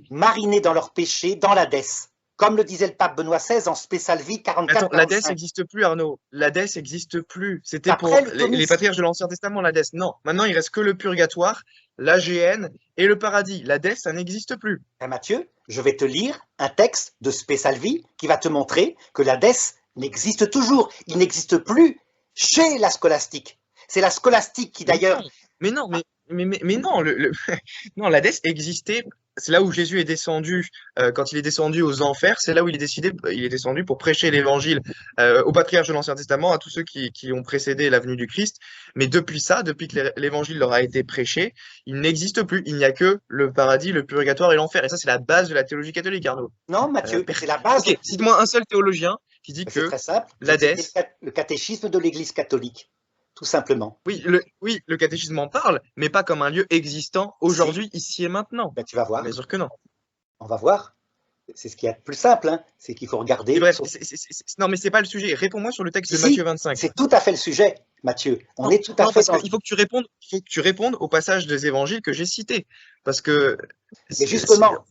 mariner dans leur péché, dans l'Hadès. Comme le disait le pape Benoît XVI en Spésalvi attends, l'Hadès 44-45. n'existe plus, Arnaud. L'Hadès n'existe plus. C'était Après pour le les thomisme. patriarches de l'Ancien Testament, l'Hadès. Non, maintenant il reste que le purgatoire, l'AGN et le paradis. L'Hadès, ça n'existe plus. Mathieu, je vais te lire un texte de Spésalvi qui va te montrer que l'Hadès n'existe toujours. Il n'existe plus chez la scolastique. C'est la scolastique qui Mais d'ailleurs... non, mais non, non, l'Hadès existait. C'est là où Jésus est descendu, quand il est descendu aux enfers, c'est là où il est descendu pour prêcher l'évangile aux patriarches de l'Ancien Testament, à tous ceux qui ont précédé la venue du Christ. Mais depuis ça, depuis que l'évangile leur a été prêché, il n'existe plus. Il n'y a que le paradis, le purgatoire et l'enfer. Et ça, c'est la base de la théologie catholique, Arnaud. Non, Mathieu, c'est la base. Ok, cite-moi un seul théologien qui dit C'est que très simple. l'Hadès. Le catéchisme de l'Église catholique, tout simplement. Oui, le catéchisme en parle, mais pas comme un lieu existant aujourd'hui, ici et maintenant. Ben, tu vas voir. Bien sûr que non. On va voir. C'est ce qui est plus simple, hein. C'est qu'il faut regarder. Et bref, non, mais c'est pas le sujet. Réponds-moi sur le texte de Si, Matthieu 25. c'est tout à fait le sujet, Mathieu. On Non, est tout à non, fait parce dans... qu'il faut que tu répondes au passage des évangiles que j'ai cités. Parce que. Mais justement,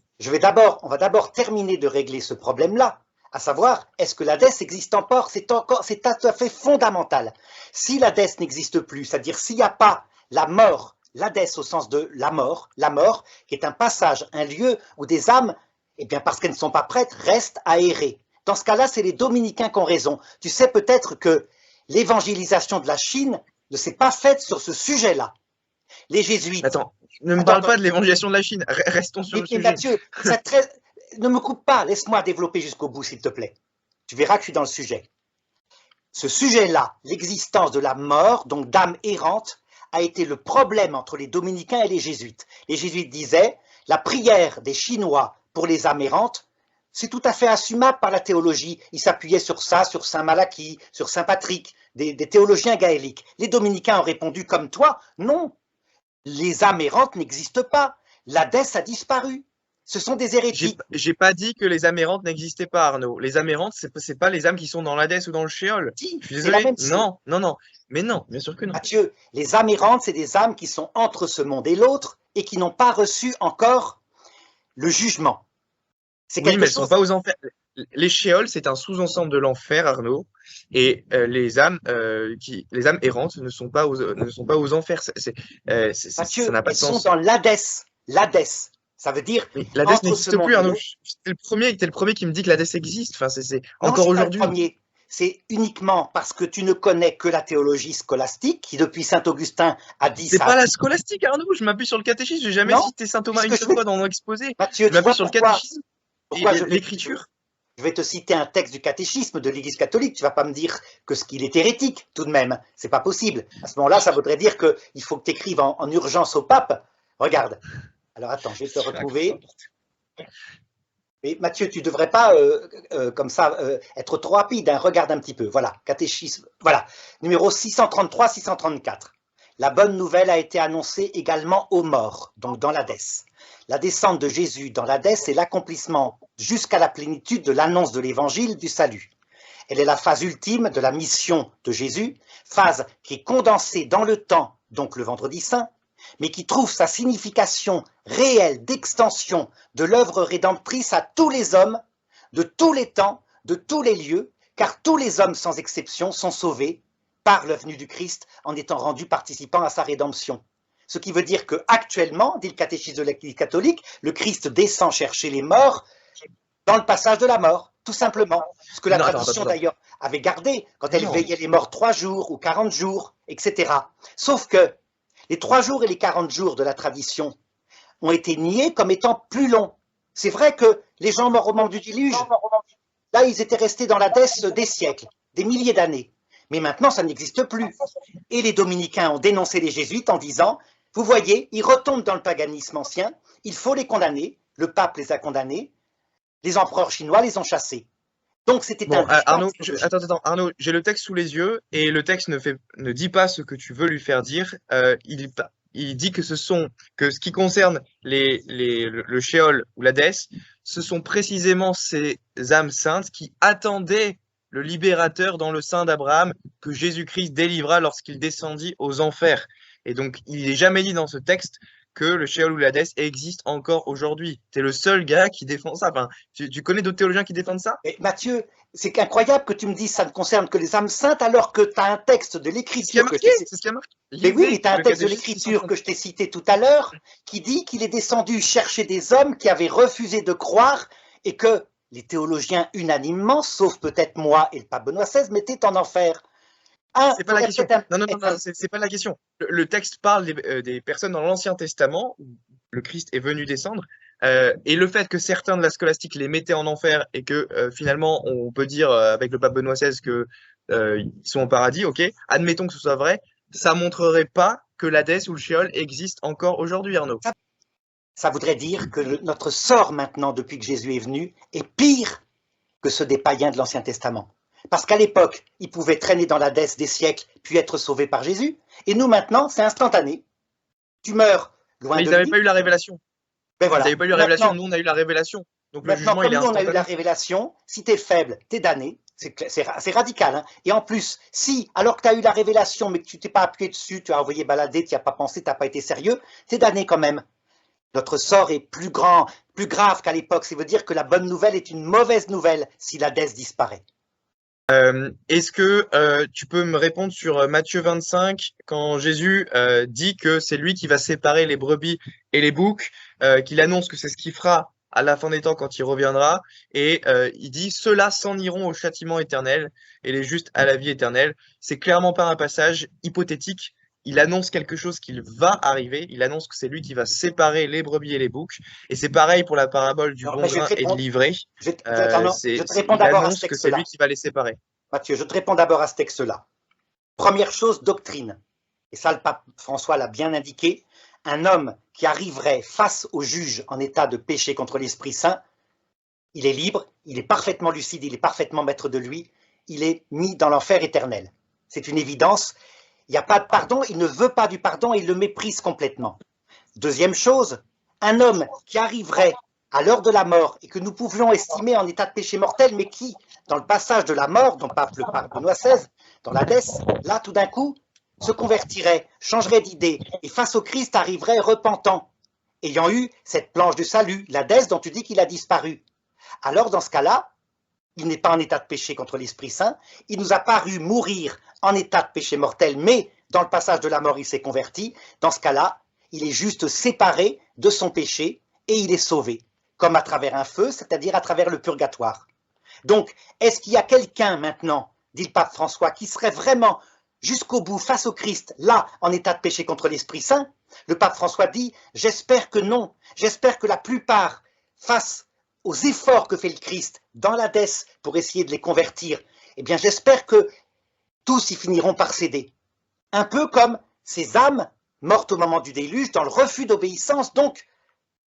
on va d'abord terminer de régler ce problème-là, à savoir, est-ce que l'Hadès existe encore? C'est tout à fait fondamental. Si l'Hadès n'existe plus, c'est-à-dire s'il n'y a pas la mort, l'Hadès au sens de la mort, qui est un passage, un lieu où des âmes, eh bien parce qu'elles ne sont pas prêtes, restent à errer. Dans ce cas-là, c'est les dominicains qui ont raison. Tu sais peut-être que l'évangélisation de la Chine ne s'est pas faite sur ce sujet-là. Les jésuites... Attends, ne me parle pas de l'évangélisation de la Chine. Restons sur le sujet. Mathieu, ne me coupe pas, laisse-moi développer jusqu'au bout, s'il te plaît. Tu verras que je suis dans le sujet. Ce sujet-là, l'existence de la mort, donc d'âme errante, a été le problème entre les dominicains et les jésuites. Les jésuites disaient, la prière des Chinois pour les âmes errantes, c'est tout à fait assumable par la théologie. Ils s'appuyaient sur ça, sur Saint Malachie, sur Saint Patrick, des théologiens gaéliques. Les dominicains ont répondu comme toi, non, les âmes errantes n'existent pas. L'Hadès a disparu. Ce sont des hérétiques. J'ai pas dit que les âmes errantes n'existaient pas, Arnaud. Les âmes errantes, c'est pas les âmes qui sont dans l'Hadès ou dans le Shéol. Si, Je suis c'est la désolé. même chose. Non. Mais non, bien sûr que non. Mathieu, les âmes errantes, c'est des âmes qui sont entre ce monde et l'autre et qui n'ont pas reçu encore le jugement. C'est Oui, mais elles chose... sont pas aux enfers. Les Shéol, c'est un sous-ensemble de l'enfer, Arnaud. Et les âmes errantes ne sont pas aux enfers. Mathieu, Ça n'a pas elles de sens. sont dans l'Hadès. L'Hadès, ça veut dire L'Hadès entre ce n'existe monde plus, et Arnaud. l'autre. T'es le premier qui me dit que l'Hadès existe. Enfin, c'est Non, encore c'est pas le aujourd'hui. premier. C'est uniquement parce que tu ne connais que la théologie scolastique, qui depuis saint Augustin a dit C'est ça. pas la scolastique, Arnaud. Je m'appuie sur le catéchisme. J'ai jamais Non, cité saint Thomas une puisque seule fois dans mon exposé. Mathieu, Je m'appuie sur le catéchisme pourquoi et l'écriture. Je vais te citer un texte du catéchisme de l'Église catholique. Tu vas pas me dire que ce qu'il est hérétique, tout de même. C'est pas possible. À ce moment-là, ça voudrait dire qu'il faut que tu écrives en urgence au pape. Regarde. Alors attends, je vais te retrouver. Mais Mathieu, tu ne devrais pas, comme ça, être trop rapide. Hein. Regarde un petit peu. Voilà, catéchisme. Voilà, numéro 633-634. la bonne nouvelle a été annoncée également aux morts, donc dans l'Hadès. La descente de Jésus dans l'Hadès est l'accomplissement jusqu'à la plénitude de l'annonce de l'évangile du salut. Elle est la phase ultime de la mission de Jésus, phase qui est condensée dans le temps, donc le vendredi saint, mais qui trouve sa signification réelle d'extension de l'œuvre rédemptrice à tous les hommes, de tous les temps, de tous les lieux, car tous les hommes sans exception sont sauvés par la venue du Christ en étant rendus participants à sa rédemption. Ce qui veut dire qu'actuellement, dit le catéchisme de l'Église catholique, le Christ descend chercher les morts dans le passage de la mort, tout simplement. Ce que la tradition d'ailleurs avait gardé quand elle veillait les morts 3 jours ou 40 jours, etc. Sauf que les 3 jours et les 40 jours de la tradition ont été niés comme étant plus longs. C'est vrai que les gens morts au moment du déluge, là ils étaient restés dans l'Hadès des siècles, des milliers d'années. Mais maintenant ça n'existe plus. Et les dominicains ont dénoncé les jésuites en disant, vous voyez, ils retombent dans le paganisme ancien, il faut les condamner, le pape les a condamnés, les empereurs chinois les ont chassés. Donc c'était bon, Arnaud, Arnaud, j'ai le texte sous les yeux et le texte ne dit pas ce que tu veux lui faire dire. Il dit que ce qui concerne le Sheol ou l'Hadès, ce sont précisément ces âmes saintes qui attendaient le libérateur dans le sein d'Abraham que Jésus-Christ délivra lorsqu'il descendit aux enfers. Et donc, il n'est jamais dit dans ce texte que le Sheol ou l'Hadès existe encore aujourd'hui. Tu es le seul gars qui défend ça. Enfin, tu connais d'autres théologiens qui défendent ça? Et Mathieu, c'est incroyable que tu me dises que ça ne concerne que les âmes saintes alors que tu as un texte de l'Écriture. C'est ce qui a marqué. Mais oui, mais tu as un texte de l'Écriture que je t'ai cité tout à l'heure qui dit qu'il est descendu chercher des hommes qui avaient refusé de croire et que les théologiens unanimement, sauf peut-être moi et le pape Benoît XVI, mettaient en enfer. C'est pas la question. Non, c'est pas la question. Le texte parle des personnes dans l'Ancien Testament où le Christ est venu descendre. Et le fait que certains de la scolastique les mettaient en enfer et que finalement on peut dire avec le pape Benoît XVI qu'ils sont au paradis, ok, admettons que ce soit vrai, ça montrerait pas que l'Hadès ou le Sheol existe encore aujourd'hui, Arnaud. Ça voudrait dire que notre sort maintenant, depuis que Jésus est venu, est pire que ceux des païens de l'Ancien Testament. Parce qu'à l'époque, ils pouvaient traîner dans l'Hadès des siècles, puis être sauvés par Jésus. Et nous, maintenant, c'est instantané. Tu meurs loin de lui. Mais ils n'avaient pas eu la révélation. Ben voilà. Ils n'avaient pas eu la révélation, nous, on a eu la révélation. Donc le jugement, il est instantané. Nous, on a eu la révélation. Si tu es faible, tu es damné. C'est radical. Hein. Et en plus, si, alors que tu as eu la révélation, mais que tu t'es pas appuyé dessus, tu as envoyé balader, tu n'y as pas pensé, tu n'as pas été sérieux, tu es damné quand même. Notre sort est plus grand, plus grave qu'à l'époque. Ça veut dire que la bonne nouvelle est une mauvaise nouvelle si l'Hadès disparaît. Est-ce que tu peux me répondre sur Matthieu 25, quand Jésus dit que c'est lui qui va séparer les brebis et les boucs, qu'il annonce que c'est ce qu'il fera à la fin des temps quand il reviendra, et il dit « Ceux-là s'en iront au châtiment éternel et les justes à la vie éternelle ». C'est clairement pas un passage hypothétique. Il annonce quelque chose qui va arriver, il annonce que c'est lui qui va séparer les brebis et les boucs, et c'est pareil pour la parabole du bon grain et de l'ivraie. Je te réponds d'abord à ce texte-là. Que c'est lui qui va les séparer. Mathieu, je te réponds d'abord à ce texte-là. Première chose, doctrine. Et ça, le pape François l'a bien indiqué. Un homme qui arriverait face au juge en état de péché contre l'Esprit Saint, il est libre, il est parfaitement lucide, il est parfaitement maître de lui, il est mis dans l'enfer éternel. C'est une évidence. Il n'y a pas de pardon, il ne veut pas du pardon et il le méprise complètement. Deuxième chose, un homme qui arriverait à l'heure de la mort et que nous pouvions estimer en état de péché mortel, mais qui, dans le passage de la mort, dont parle le pape Benoît XVI, dans l'Hadès, là, tout d'un coup, se convertirait, changerait d'idée et face au Christ arriverait repentant, ayant eu cette planche du salut, l'Hadès dont tu dis qu'il a disparu. Alors, dans ce cas-là, il n'est pas en état de péché contre l'Esprit Saint, il nous a paru mourir en état de péché mortel, mais dans le passage de la mort, il s'est converti. Dans ce cas-là, il est juste séparé de son péché et il est sauvé, comme à travers un feu, c'est-à-dire à travers le purgatoire. Donc, est-ce qu'il y a quelqu'un maintenant, dit le pape François, qui serait vraiment jusqu'au bout face au Christ, là, en état de péché contre l'Esprit Saint? Le pape François dit, j'espère que non, j'espère que la plupart, face aux efforts que fait le Christ dans l'Hadès pour essayer de les convertir, eh bien j'espère que tous y finiront par céder. Un peu comme ces âmes mortes au moment du déluge, dans le refus d'obéissance, donc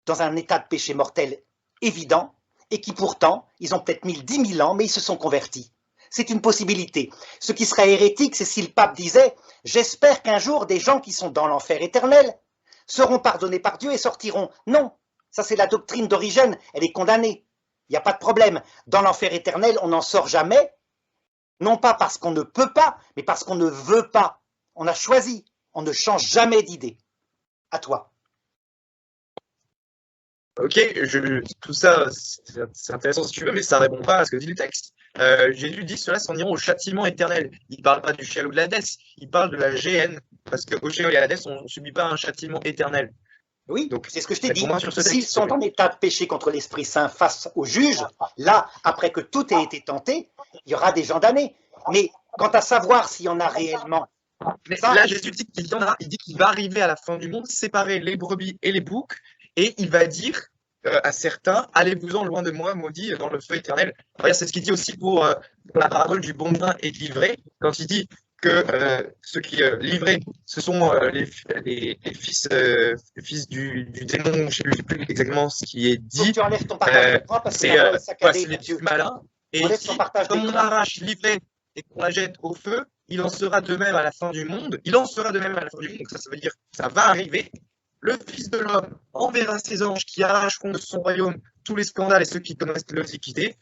dans un état de péché mortel évident, et qui pourtant, ils ont peut-être mis 10 000 ans, mais ils se sont convertis. c'est une possibilité. Ce qui serait hérétique, c'est si le pape disait « J'espère qu'un jour, des gens qui sont dans l'enfer éternel seront pardonnés par Dieu et sortiront. » Non, ça c'est la doctrine d'Origène, elle est condamnée. Il n'y a pas de problème. Dans l'enfer éternel, on n'en sort jamais, non pas parce qu'on ne peut pas, mais parce qu'on ne veut pas. On a choisi, on ne change jamais d'idée. À toi. Ok, tout ça, c'est intéressant si tu veux, mais ça ne répond pas à ce que dit le texte. Jésus dit ceux-là s'en iront au châtiment éternel. Il ne parle pas du Sheol ou de l'Hadès, il parle de la géhenne, parce qu'au Sheol et à l'Hadès, on ne subit pas un châtiment éternel. Oui, donc c'est ce que je t'ai dit. Sur ce S'ils sont en état de péché contre l'Esprit Saint face au juge, là, après que tout ait été tenté, il y aura des gens damnés. Mais quant à savoir s'il y en a réellement... Mais ça, là, Jésus dit qu'il y en a, il dit qu'il va arriver à la fin du monde, séparer les brebis et les boucs, et il va dire à certains, allez-vous-en loin de moi, maudits, dans le feu éternel. C'est ce qu'il dit aussi pour la parabole du bon vin et de l'ivraie, quand il dit que ceux qui livraient, ce sont les fils du démon, je ne sais plus exactement ce qui est dit. Faut que tu enlèves ton partage d'écran parce que la voix est saccadée, c'est les Mathieu. petits malins. Et ici, comme on arrache l'ivraie et qu'on la jette au feu, il en sera de même à la fin du monde. Il en sera de même à la fin du monde. Donc ça veut dire que ça va arriver. Le Fils de l'homme enverra ses anges qui arracheront de son royaume tous les scandales et ceux qui connaissent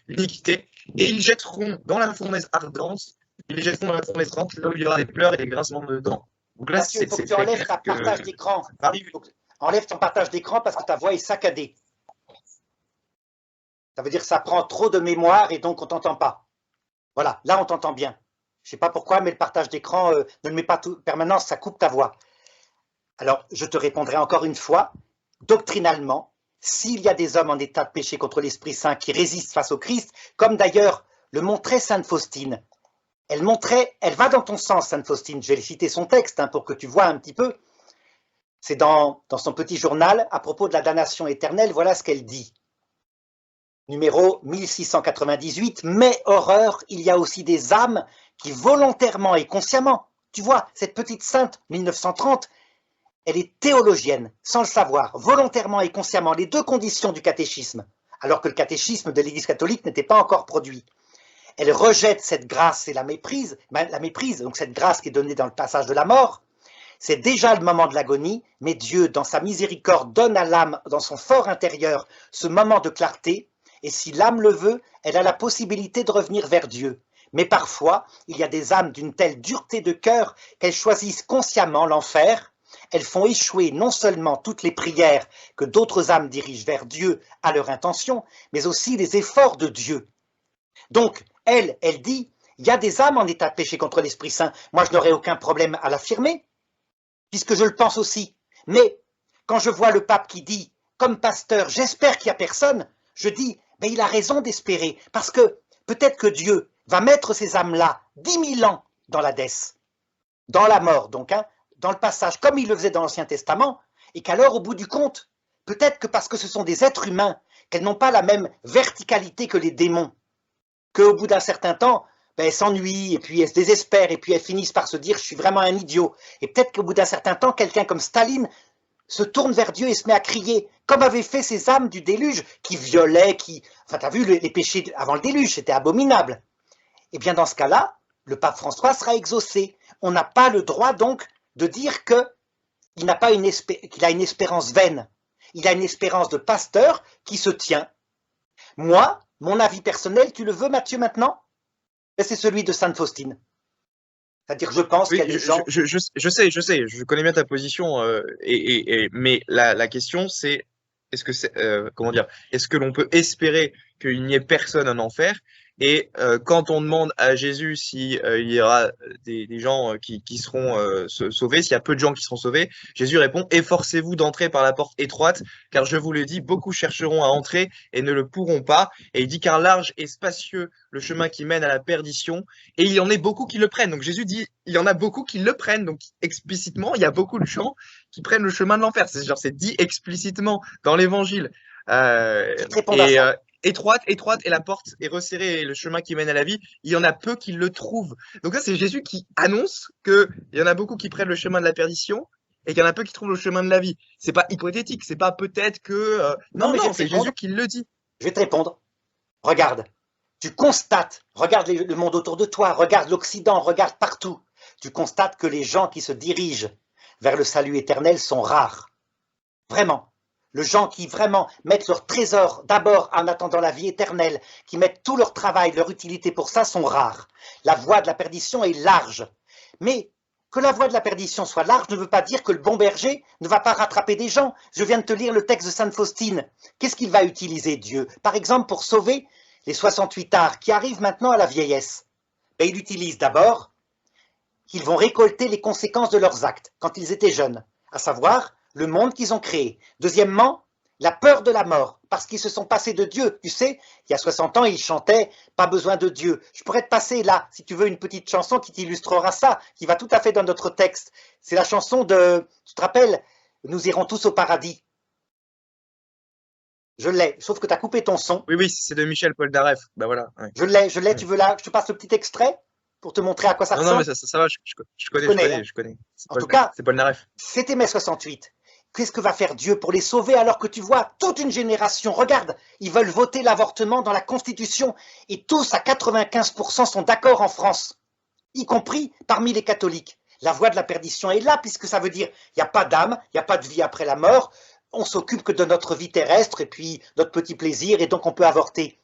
l'iniquité, et ils jetteront dans la fournaise ardente. Ils les jetteront dans la fournaise ardente, là où il y aura des pleurs et des grincements de dents. Donc là, Mathieu, il faut que tu enlèves ton partage d'écran. Enlève ton partage d'écran parce que ta voix est saccadée. Ça veut dire que ça prend trop de mémoire et donc on ne t'entend pas. Voilà, là on t'entend bien. Je ne sais pas pourquoi, mais le partage d'écran, ne le mets pas tout permanence, ça coupe ta voix. Alors, je te répondrai encore une fois, doctrinalement, s'il y a des hommes en état de péché contre l'Esprit Saint qui résistent face au Christ, comme d'ailleurs le montrait Sainte Faustine, elle va dans ton sens, Sainte Faustine, je vais citer son texte pour que tu vois un petit peu, c'est dans son petit journal, à propos de la damnation éternelle, voilà ce qu'elle dit. Numéro 1698, mais horreur, il y a aussi des âmes qui volontairement et consciemment, tu vois, cette petite sainte 1930, elle est théologienne, sans le savoir, volontairement et consciemment, les deux conditions du catéchisme, alors que le catéchisme de l'Église catholique n'était pas encore produit. Elle rejette cette grâce et la méprise, donc cette grâce qui est donnée dans le passage de la mort, c'est déjà le moment de l'agonie, mais Dieu, dans sa miséricorde, donne à l'âme, dans son fort intérieur, ce moment de clarté, et si l'âme le veut, elle a la possibilité de revenir vers Dieu. Mais parfois, il y a des âmes d'une telle dureté de cœur qu'elles choisissent consciemment l'enfer. Elles font échouer non seulement toutes les prières que d'autres âmes dirigent vers Dieu à leur intention, mais aussi les efforts de Dieu. Donc, elle dit, il y a des âmes en état de péché contre l'Esprit Saint. Moi, je n'aurais aucun problème à l'affirmer, puisque je le pense aussi. Mais quand je vois le pape qui dit, comme pasteur, j'espère qu'il n'y a personne, je dis, mais il a raison d'espérer, parce que peut-être que Dieu va mettre ces âmes-là 10 000 ans dans l'Hadès, dans la mort donc, dans le passage, comme il le faisait dans l'Ancien Testament, et qu'alors, au bout du compte, peut-être que parce que ce sont des êtres humains, qu'elles n'ont pas la même verticalité que les démons, qu'au bout d'un certain temps, elles s'ennuient, et puis elles se désespèrent, et puis elles finissent par se dire « je suis vraiment un idiot ». Et peut-être qu'au bout d'un certain temps, quelqu'un comme Staline se tourne vers Dieu et se met à crier, comme avaient fait ces âmes du déluge, qui violaient, Enfin, t'as vu, les péchés avant le déluge, c'était abominable. Et bien dans ce cas-là, le pape François sera exaucé. On n'a pas le droit donc de dire qu'il a une espérance vaine. Il a une espérance de pasteur qui se tient. Moi, mon avis personnel, tu le veux Mathieu maintenant? C'est celui de Sainte Faustine. C'est-à-dire, je pense qu'il y a des gens... Je sais, je connais bien ta position, mais la question c'est, est-ce que c'est, comment dire, est-ce que l'on peut espérer qu'il n'y ait personne en enfer? Et quand on demande à Jésus si il y aura des gens qui seront sauvés, s'il y a peu de gens qui seront sauvés, Jésus répond: efforcez-vous d'entrer par la porte étroite, car je vous le dis, beaucoup chercheront à entrer et ne le pourront pas. Et il dit: car large et spacieux le chemin qui mène à la perdition, et il y en a beaucoup qui le prennent. Donc Jésus dit, il y en a beaucoup qui le prennent. Donc explicitement, il y a beaucoup de gens qui prennent le chemin de l'enfer. C'est dit explicitement dans l'Évangile. Étroite et la porte est resserrée et le chemin qui mène à la vie, il y en a peu qui le trouvent. Donc ça, c'est Jésus qui annonce qu'il y en a beaucoup qui prennent le chemin de la perdition et qu'il y en a peu qui trouvent le chemin de la vie. C'est pas hypothétique, c'est pas peut-être que... non, c'est Jésus qui le dit. Je vais te répondre. Regarde, je vais te répondre. Jésus, il a raison d'espérer, parce que Tu constates, regarde le monde autour de toi, regarde l'Occident, regarde partout. Tu constates que les gens qui se dirigent vers le salut éternel sont rares. Vraiment. Les gens qui vraiment mettent leur trésor d'abord en attendant la vie éternelle, qui mettent tout leur travail, leur utilité pour ça, sont rares. La voie de la perdition est large. Mais que la voie de la perdition soit large ne veut pas dire que le bon berger ne va pas rattraper des gens. Je viens de te lire le texte de Sainte Faustine. Qu'est-ce qu'il va utiliser, Dieu? Par exemple, pour sauver les 68 arts qui arrivent maintenant à la vieillesse. Ben, il utilise d'abord qu'ils vont récolter les conséquences de leurs actes quand ils étaient jeunes, à savoir le monde qu'ils ont créé. Deuxièmement, la peur de la mort, parce qu'ils se sont passés de Dieu. Tu sais, il y a 60 ans, ils chantaient « Pas besoin de Dieu ». Je pourrais te passer là, si tu veux, une petite chanson qui t'illustrera ça, qui va tout à fait dans notre texte. C'est la chanson de, tu te rappelles, « Nous irons tous au paradis ». Je l'ai, sauf que tu as coupé ton son. Oui, oui, c'est de Michel Polnareff. Ben voilà. Ouais. Je l'ai, Ouais. tu veux là, je te passe le petit extrait pour te montrer à quoi ça Non, ressemble. non, mais ça va, je connais. En tout cas, c'est Polnareff. c'était mai 68. Qu'est-ce que va faire Dieu pour les sauver alors que tu vois toute une génération? Regarde, ils veulent voter l'avortement dans la Constitution et tous à 95% sont d'accord en France, y compris parmi les catholiques. La voie de la perdition est là puisque ça veut dire il n'y a pas d'âme, il n'y a pas de vie après la mort, on s'occupe que de notre vie terrestre et puis notre petit plaisir et donc on peut avorter.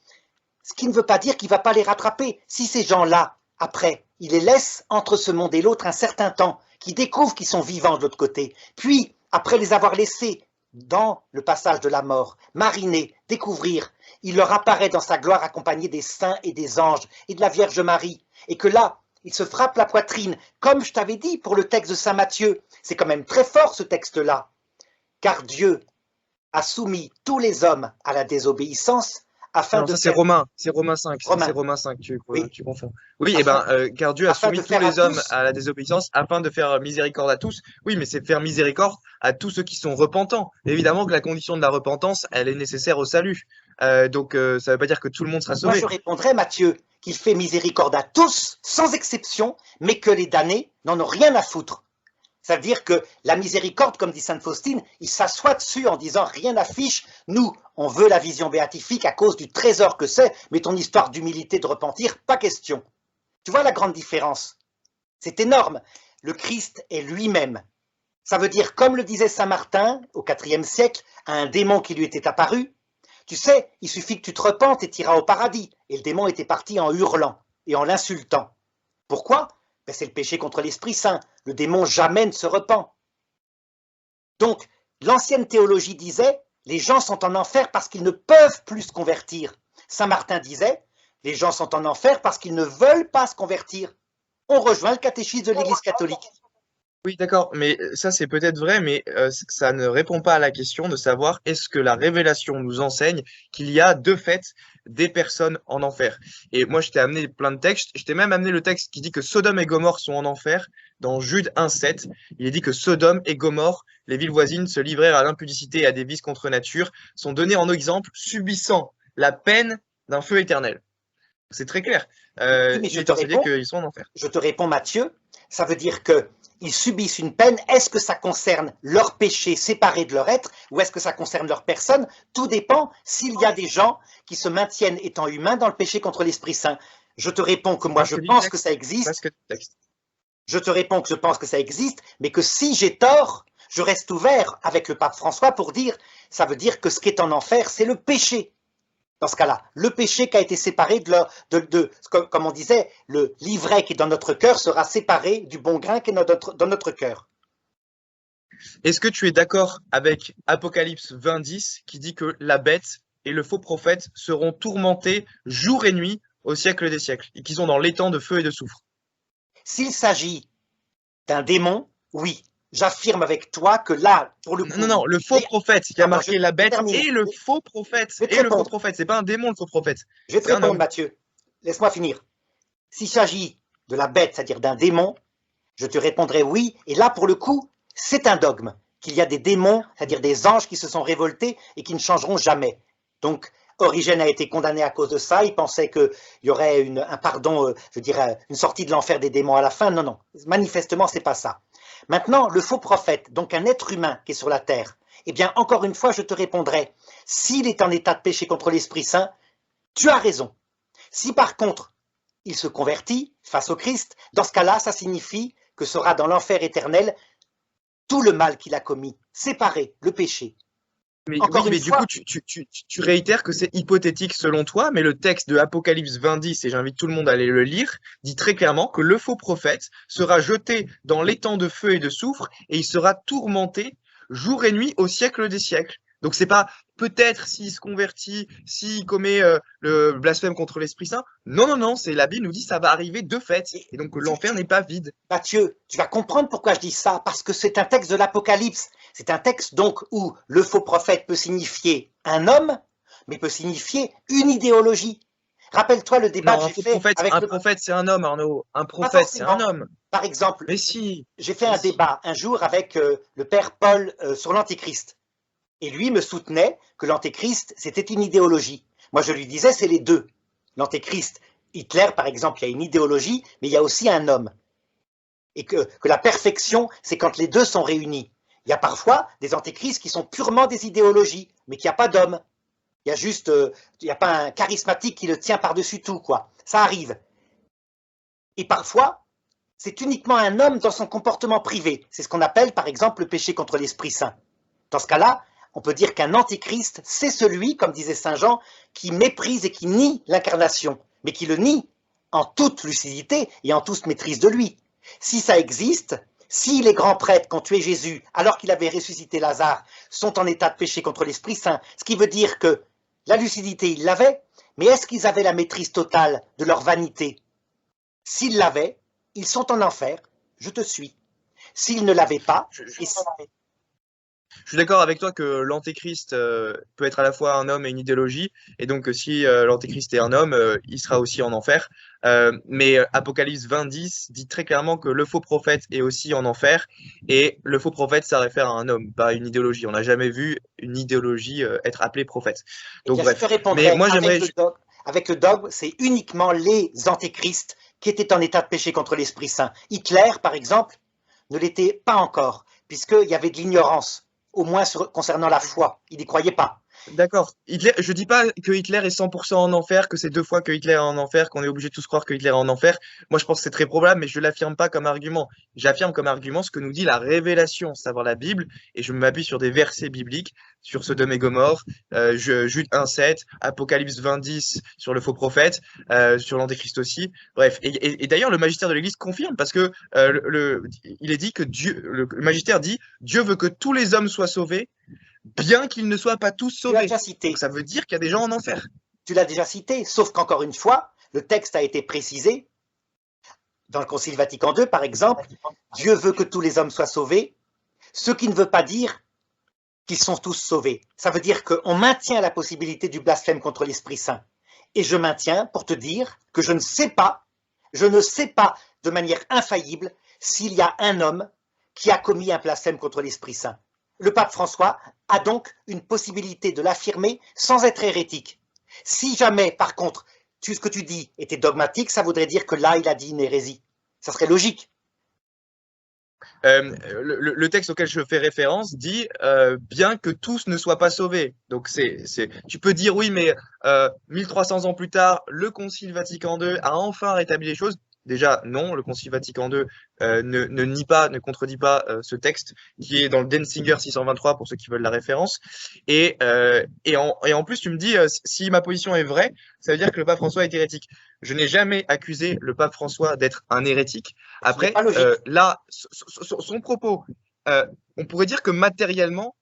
Ce qui ne veut pas dire qu'il ne va pas les rattraper. Si ces gens-là, après, ils les laissent entre ce monde et l'autre un certain temps, qu'ils découvrent qu'ils sont vivants de l'autre côté, puis après les avoir laissés dans le passage de la mort, mariner, découvrir, il leur apparaît dans sa gloire accompagné des saints et des anges et de la Vierge Marie, et que là, il se frappe la poitrine, comme je t'avais dit pour le texte de Saint Matthieu. C'est quand même très fort ce texte-là, car Dieu a soumis tous les hommes à la désobéissance afin Non, de ça c'est faire... Romains 5, Romains. c'est Romains 5, Oui. tu confonds. Oui, Afin- car Dieu a afin soumis de tous faire à les hommes tous- à la désobéissance afin de faire miséricorde à tous. Oui, mais c'est faire miséricorde à tous ceux qui sont repentants. Évidemment que la condition de la repentance, elle est nécessaire au salut. Donc ça ne veut pas dire que tout le monde sera Moi, sauvé. je répondrais, Matthieu, qu'il fait miséricorde à tous, sans exception, mais que les damnés n'en ont rien à foutre. Ça veut dire que la miséricorde, comme dit Sainte Faustine, il s'assoit dessus en disant rien n'affiche. Nous, on veut la vision béatifique à cause du trésor que c'est, mais ton histoire d'humilité, de repentir, pas question. Tu vois la grande différence? C'est énorme. Le Christ est lui-même. Ça veut dire, comme le disait Saint Martin au IVe siècle, à un démon qui lui était apparu, tu sais, il suffit que tu te repentes et t'iras au paradis. Et le démon était parti en hurlant et en l'insultant. Pourquoi? Ben, c'est le péché contre l'Esprit Saint. Le démon jamais ne se repent. Donc, l'ancienne théologie disait, les gens sont en enfer parce qu'ils ne peuvent plus se convertir. Saint Martin disait, les gens sont en enfer parce qu'ils ne veulent pas se convertir. On rejoint le catéchisme de l'Église catholique. Oui, d'accord, mais ça c'est peut-être vrai, mais ça ne répond pas à la question de savoir est-ce que la révélation nous enseigne qu'il y a de fait des personnes en enfer. Et moi je t'ai amené plein de textes, je t'ai même amené le texte qui dit que Sodome et Gomorrhe sont en enfer, dans Jude 1,7, il est dit que Sodome et Gomorrhe, les villes voisines, se livrèrent à l'impudicité et à des vices contre nature, sont donnés en exemple, subissant la peine d'un feu éternel. C'est très clair. Oui, mais Il est enseigné qu'ils sont en enfer. je te réponds, Matthieu, ça veut dire qu'ils subissent une peine. Est-ce que ça concerne leur péché séparé de leur être ou est-ce que ça concerne leur personne? Tout dépend s'il y a des gens qui se maintiennent étant humains dans le péché contre l'Esprit Saint. Je te réponds que moi je pense que ça existe. Parce que texte. Je te réponds que je pense que ça existe, mais que si j'ai tort, je reste ouvert avec le pape François pour dire, ça veut dire que ce qui est en enfer, c'est le péché. Dans ce cas-là, le péché qui a été séparé comme on disait, l'ivraie qui est dans notre cœur sera séparé du bon grain qui est dans notre cœur. Est-ce que tu es d'accord avec Apocalypse 20:10 qui dit que la bête et le faux prophète seront tourmentés jour et nuit au siècle des siècles et qu'ils sont dans l'étang de feu et de soufre? S'il s'agit d'un démon, oui. J'affirme avec toi que là, pour le coup... Non, le faux prophète qui a Attends, marqué la bête termine. et le faux prophète. Je vais te Et le faux répondre. prophète, c'est pas un démon le faux prophète. Je vais te C'est un répondre, homme. Mathieu. Laisse-moi finir. S'il s'agit de la bête, c'est-à-dire d'un démon, je te répondrai oui. Et là, pour le coup, c'est un dogme. Qu'il y a des démons, c'est-à-dire des anges qui se sont révoltés et qui ne changeront jamais. Donc, Origène a été condamné à cause de ça. Il pensait qu'il y aurait un pardon, je dirais, une sortie de l'enfer des démons à la fin. Non, non. Manifestement, c'est pas ça. Maintenant, le faux prophète, donc un être humain qui est sur la terre, eh bien, encore une fois, je te répondrai, s'il est en état de péché contre l'Esprit Saint, tu as raison. Si par contre, il se convertit face au Christ, dans ce cas-là, ça signifie que sera dans l'enfer éternel tout le mal qu'il a commis, séparé, le péché. Mais Encore oui, une mais du fois, coup, tu réitères que c'est hypothétique selon toi, mais le texte de Apocalypse 20:10, et j'invite tout le monde à aller le lire, dit très clairement que le faux prophète sera jeté dans l'étang de feu et de soufre, et il sera tourmenté jour et nuit au siècle des siècles. Donc c'est pas peut-être s'il se convertit, s'il commet le blasphème contre l'Esprit Saint. Non, non, non, c'est la Bible nous dit ça va arriver de fait, et et donc l'enfer n'est pas vide. Mathieu, tu vas comprendre pourquoi je dis ça, parce que c'est un texte de l'Apocalypse. C'est un texte donc où le faux prophète peut signifier un homme, mais peut signifier une idéologie. Rappelle-toi le débat Non, que j'ai fait avec un prophète, c'est un homme, Arnaud. Un Pas prophète, c'est un forcément. homme. Par exemple, Mais si, j'ai fait mais un si. débat un jour avec le père Paul sur l'Antéchrist. Et lui me soutenait que l'Antéchrist, c'était une idéologie. Moi, je lui disais, c'est les deux. L'Antéchrist, Hitler, par exemple, il y a une idéologie, mais il y a aussi un homme. Et que la perfection, c'est quand les deux sont réunis. Il y a parfois des antéchrists qui sont purement des idéologies, mais qu'il n'y a pas d'homme. Il y a juste, il n'y a pas un charismatique qui le tient par-dessus tout, quoi. Ça arrive. Et parfois, c'est uniquement un homme dans son comportement privé. C'est ce qu'on appelle, par exemple, le péché contre l'Esprit Saint. Dans ce cas-là, on peut dire qu'un antéchrist, c'est celui, comme disait Saint Jean, qui méprise et qui nie l'incarnation, mais qui le nie en toute lucidité et en toute maîtrise de lui. Si ça existe, si les grands prêtres qui ont tué Jésus alors qu'il avait ressuscité Lazare sont en état de péché contre l'Esprit Saint, ce qui veut dire que la lucidité, ils l'avaient, mais est-ce qu'ils avaient la maîtrise totale de leur vanité? S'ils l'avaient, ils sont en enfer, je te suis. S'ils ne l'avaient pas, Je, je- ils sont en enfer. je suis d'accord avec toi que l'antéchrist peut être à la fois un homme et une idéologie, et donc si l'antéchrist est un homme, il sera aussi en enfer. Mais Apocalypse 20:10 dit très clairement que le faux prophète est aussi en enfer, et le faux prophète, ça réfère à un homme, pas à une idéologie. On n'a jamais vu une idéologie être appelée prophète. Eh Donc bien, je te bref. Mais répondrai moi j'aimerais, avec le dogme, c'est uniquement les antéchrists qui étaient en état de péché contre l'Esprit Saint. Hitler, par exemple, ne l'était pas encore, puisqu'il y avait de l'ignorance, au moins concernant la foi. Il n'y croyait pas. d'accord. Hitler, je dis pas que Hitler est 100% en enfer, que c'est 2 fois que Hitler est en enfer, qu'on est obligé de tous croire que Hitler est en enfer. Moi, je pense que c'est très probable, mais je l'affirme pas comme argument. J'affirme comme argument ce que nous dit la révélation, savoir la Bible, et je m'appuie sur des versets bibliques, sur Sodome et Gomorrhe, Jude 1:7, Apocalypse 20:10 sur le faux prophète, sur l'Antéchrist aussi. Bref. Et d'ailleurs, le magistère de l'Église confirme, parce que il est dit que Dieu, le magistère dit, Dieu veut que tous les hommes soient sauvés, bien qu'ils ne soient pas tous Tu l'as sauvés. déjà cité. Donc ça veut dire qu'il y a des gens en enfer. Tu l'as déjà cité, sauf qu'encore une fois, le texte a été précisé dans le Concile Vatican II, par exemple. Dieu veut que tous les hommes soient sauvés, ce qui ne veut pas dire qu'ils sont tous sauvés. Ça veut dire qu'on maintient la possibilité du blasphème contre l'Esprit Saint. Et je maintiens pour te dire que je ne sais pas de manière infaillible s'il y a un homme qui a commis un blasphème contre l'Esprit Saint. Le pape François a donc une possibilité de l'affirmer sans être hérétique. Si jamais, par contre, ce que tu dis était dogmatique, ça voudrait dire que là, il a dit une hérésie. Ça serait logique. Le texte auquel je fais référence dit bien que tous ne soient pas sauvés. Donc tu peux dire oui, mais 1300 ans plus tard, le Concile Vatican II a enfin rétabli les choses. Déjà, non, le Concile Vatican II ne nie pas, ne contredit pas ce texte qui est dans le Denzinger 623 pour ceux qui veulent la référence. Et en plus, tu me dis si ma position est vraie, ça veut dire que le pape François est hérétique. Je n'ai jamais accusé le pape François d'être un hérétique. Après, pas logique. là, son propos, on pourrait dire que matériellement,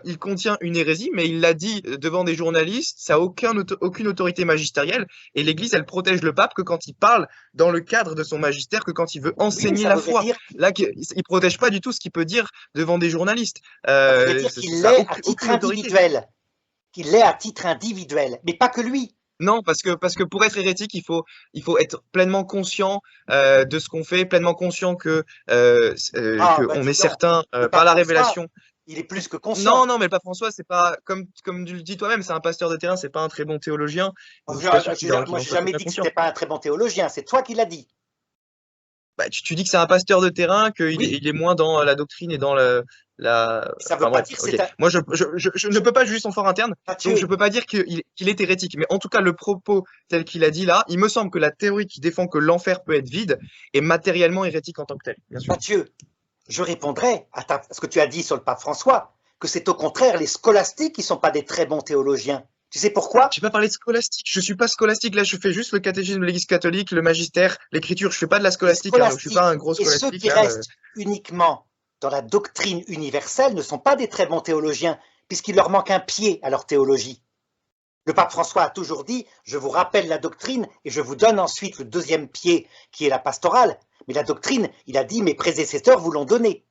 il contient une hérésie, mais il l'a dit devant des journalistes, ça n'a aucune autorité magistérielle, et l'Église, elle protège le pape que quand il parle dans le cadre de son magistère, que quand il veut enseigner la foi. Là, il protège pas du tout ce qu'il peut dire devant des journalistes. Ça veut dire qu'il l'est à titre individuel. Qu'il l'est à titre individuel, mais pas que lui. Non, parce que pour être hérétique, il faut être pleinement conscient de ce qu'on fait, pleinement conscient que on est certain par la révélation. Il est plus que conscient. Non, mais le pape François, c'est pas comme tu le dis toi-même, c'est un pasteur de terrain, c'est pas un très bon théologien. Moi, j'ai jamais dit que c'était pas un très bon théologien. C'est toi qui l'as dit. Bah, tu dis que c'est un pasteur de terrain, Oui, il est moins dans la doctrine et dans ça ne veut Enfin pas bref, dire que ok. c'est un... Moi, je ne peux pas juger son fort interne, donc je Mathieu, peux pas dire qu'il est hérétique. Mais en tout cas, le propos tel qu'il a dit là, il me semble que la théorie qui défend que l'enfer peut être vide est matériellement hérétique en tant que tel, bien sûr. Mathieu, je répondrai à ce que tu as dit sur le pape François, que c'est au contraire les scolastiques qui ne sont pas des très bons théologiens. Tu sais pourquoi? J'ai pas parlé de scolastique, je suis pas scolastique, là je fais juste le catéchisme de l'Église catholique, le magistère, l'écriture, je fais pas de la Les scolastique, Arnaud, je suis pas scolastiques un gros et ceux scolastique qui là. restent uniquement dans la doctrine universelle ne sont pas des très bons théologiens, puisqu'il leur manque un pied à leur théologie. Le pape François a toujours dit, je vous rappelle la doctrine et je vous donne ensuite le deuxième pied qui est la pastorale. Mais la doctrine, il a dit, mes prédécesseurs vous l'ont donnée.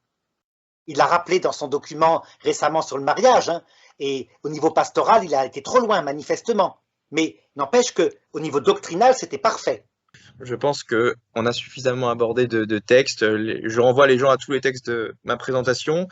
Il l'a rappelé dans son document récemment sur le mariage, hein, et au niveau pastoral, il a été trop loin, manifestement. Mais n'empêche qu'au niveau doctrinal, c'était parfait. Je pense que on a suffisamment abordé de textes. Je renvoie les gens à tous les textes de ma présentation.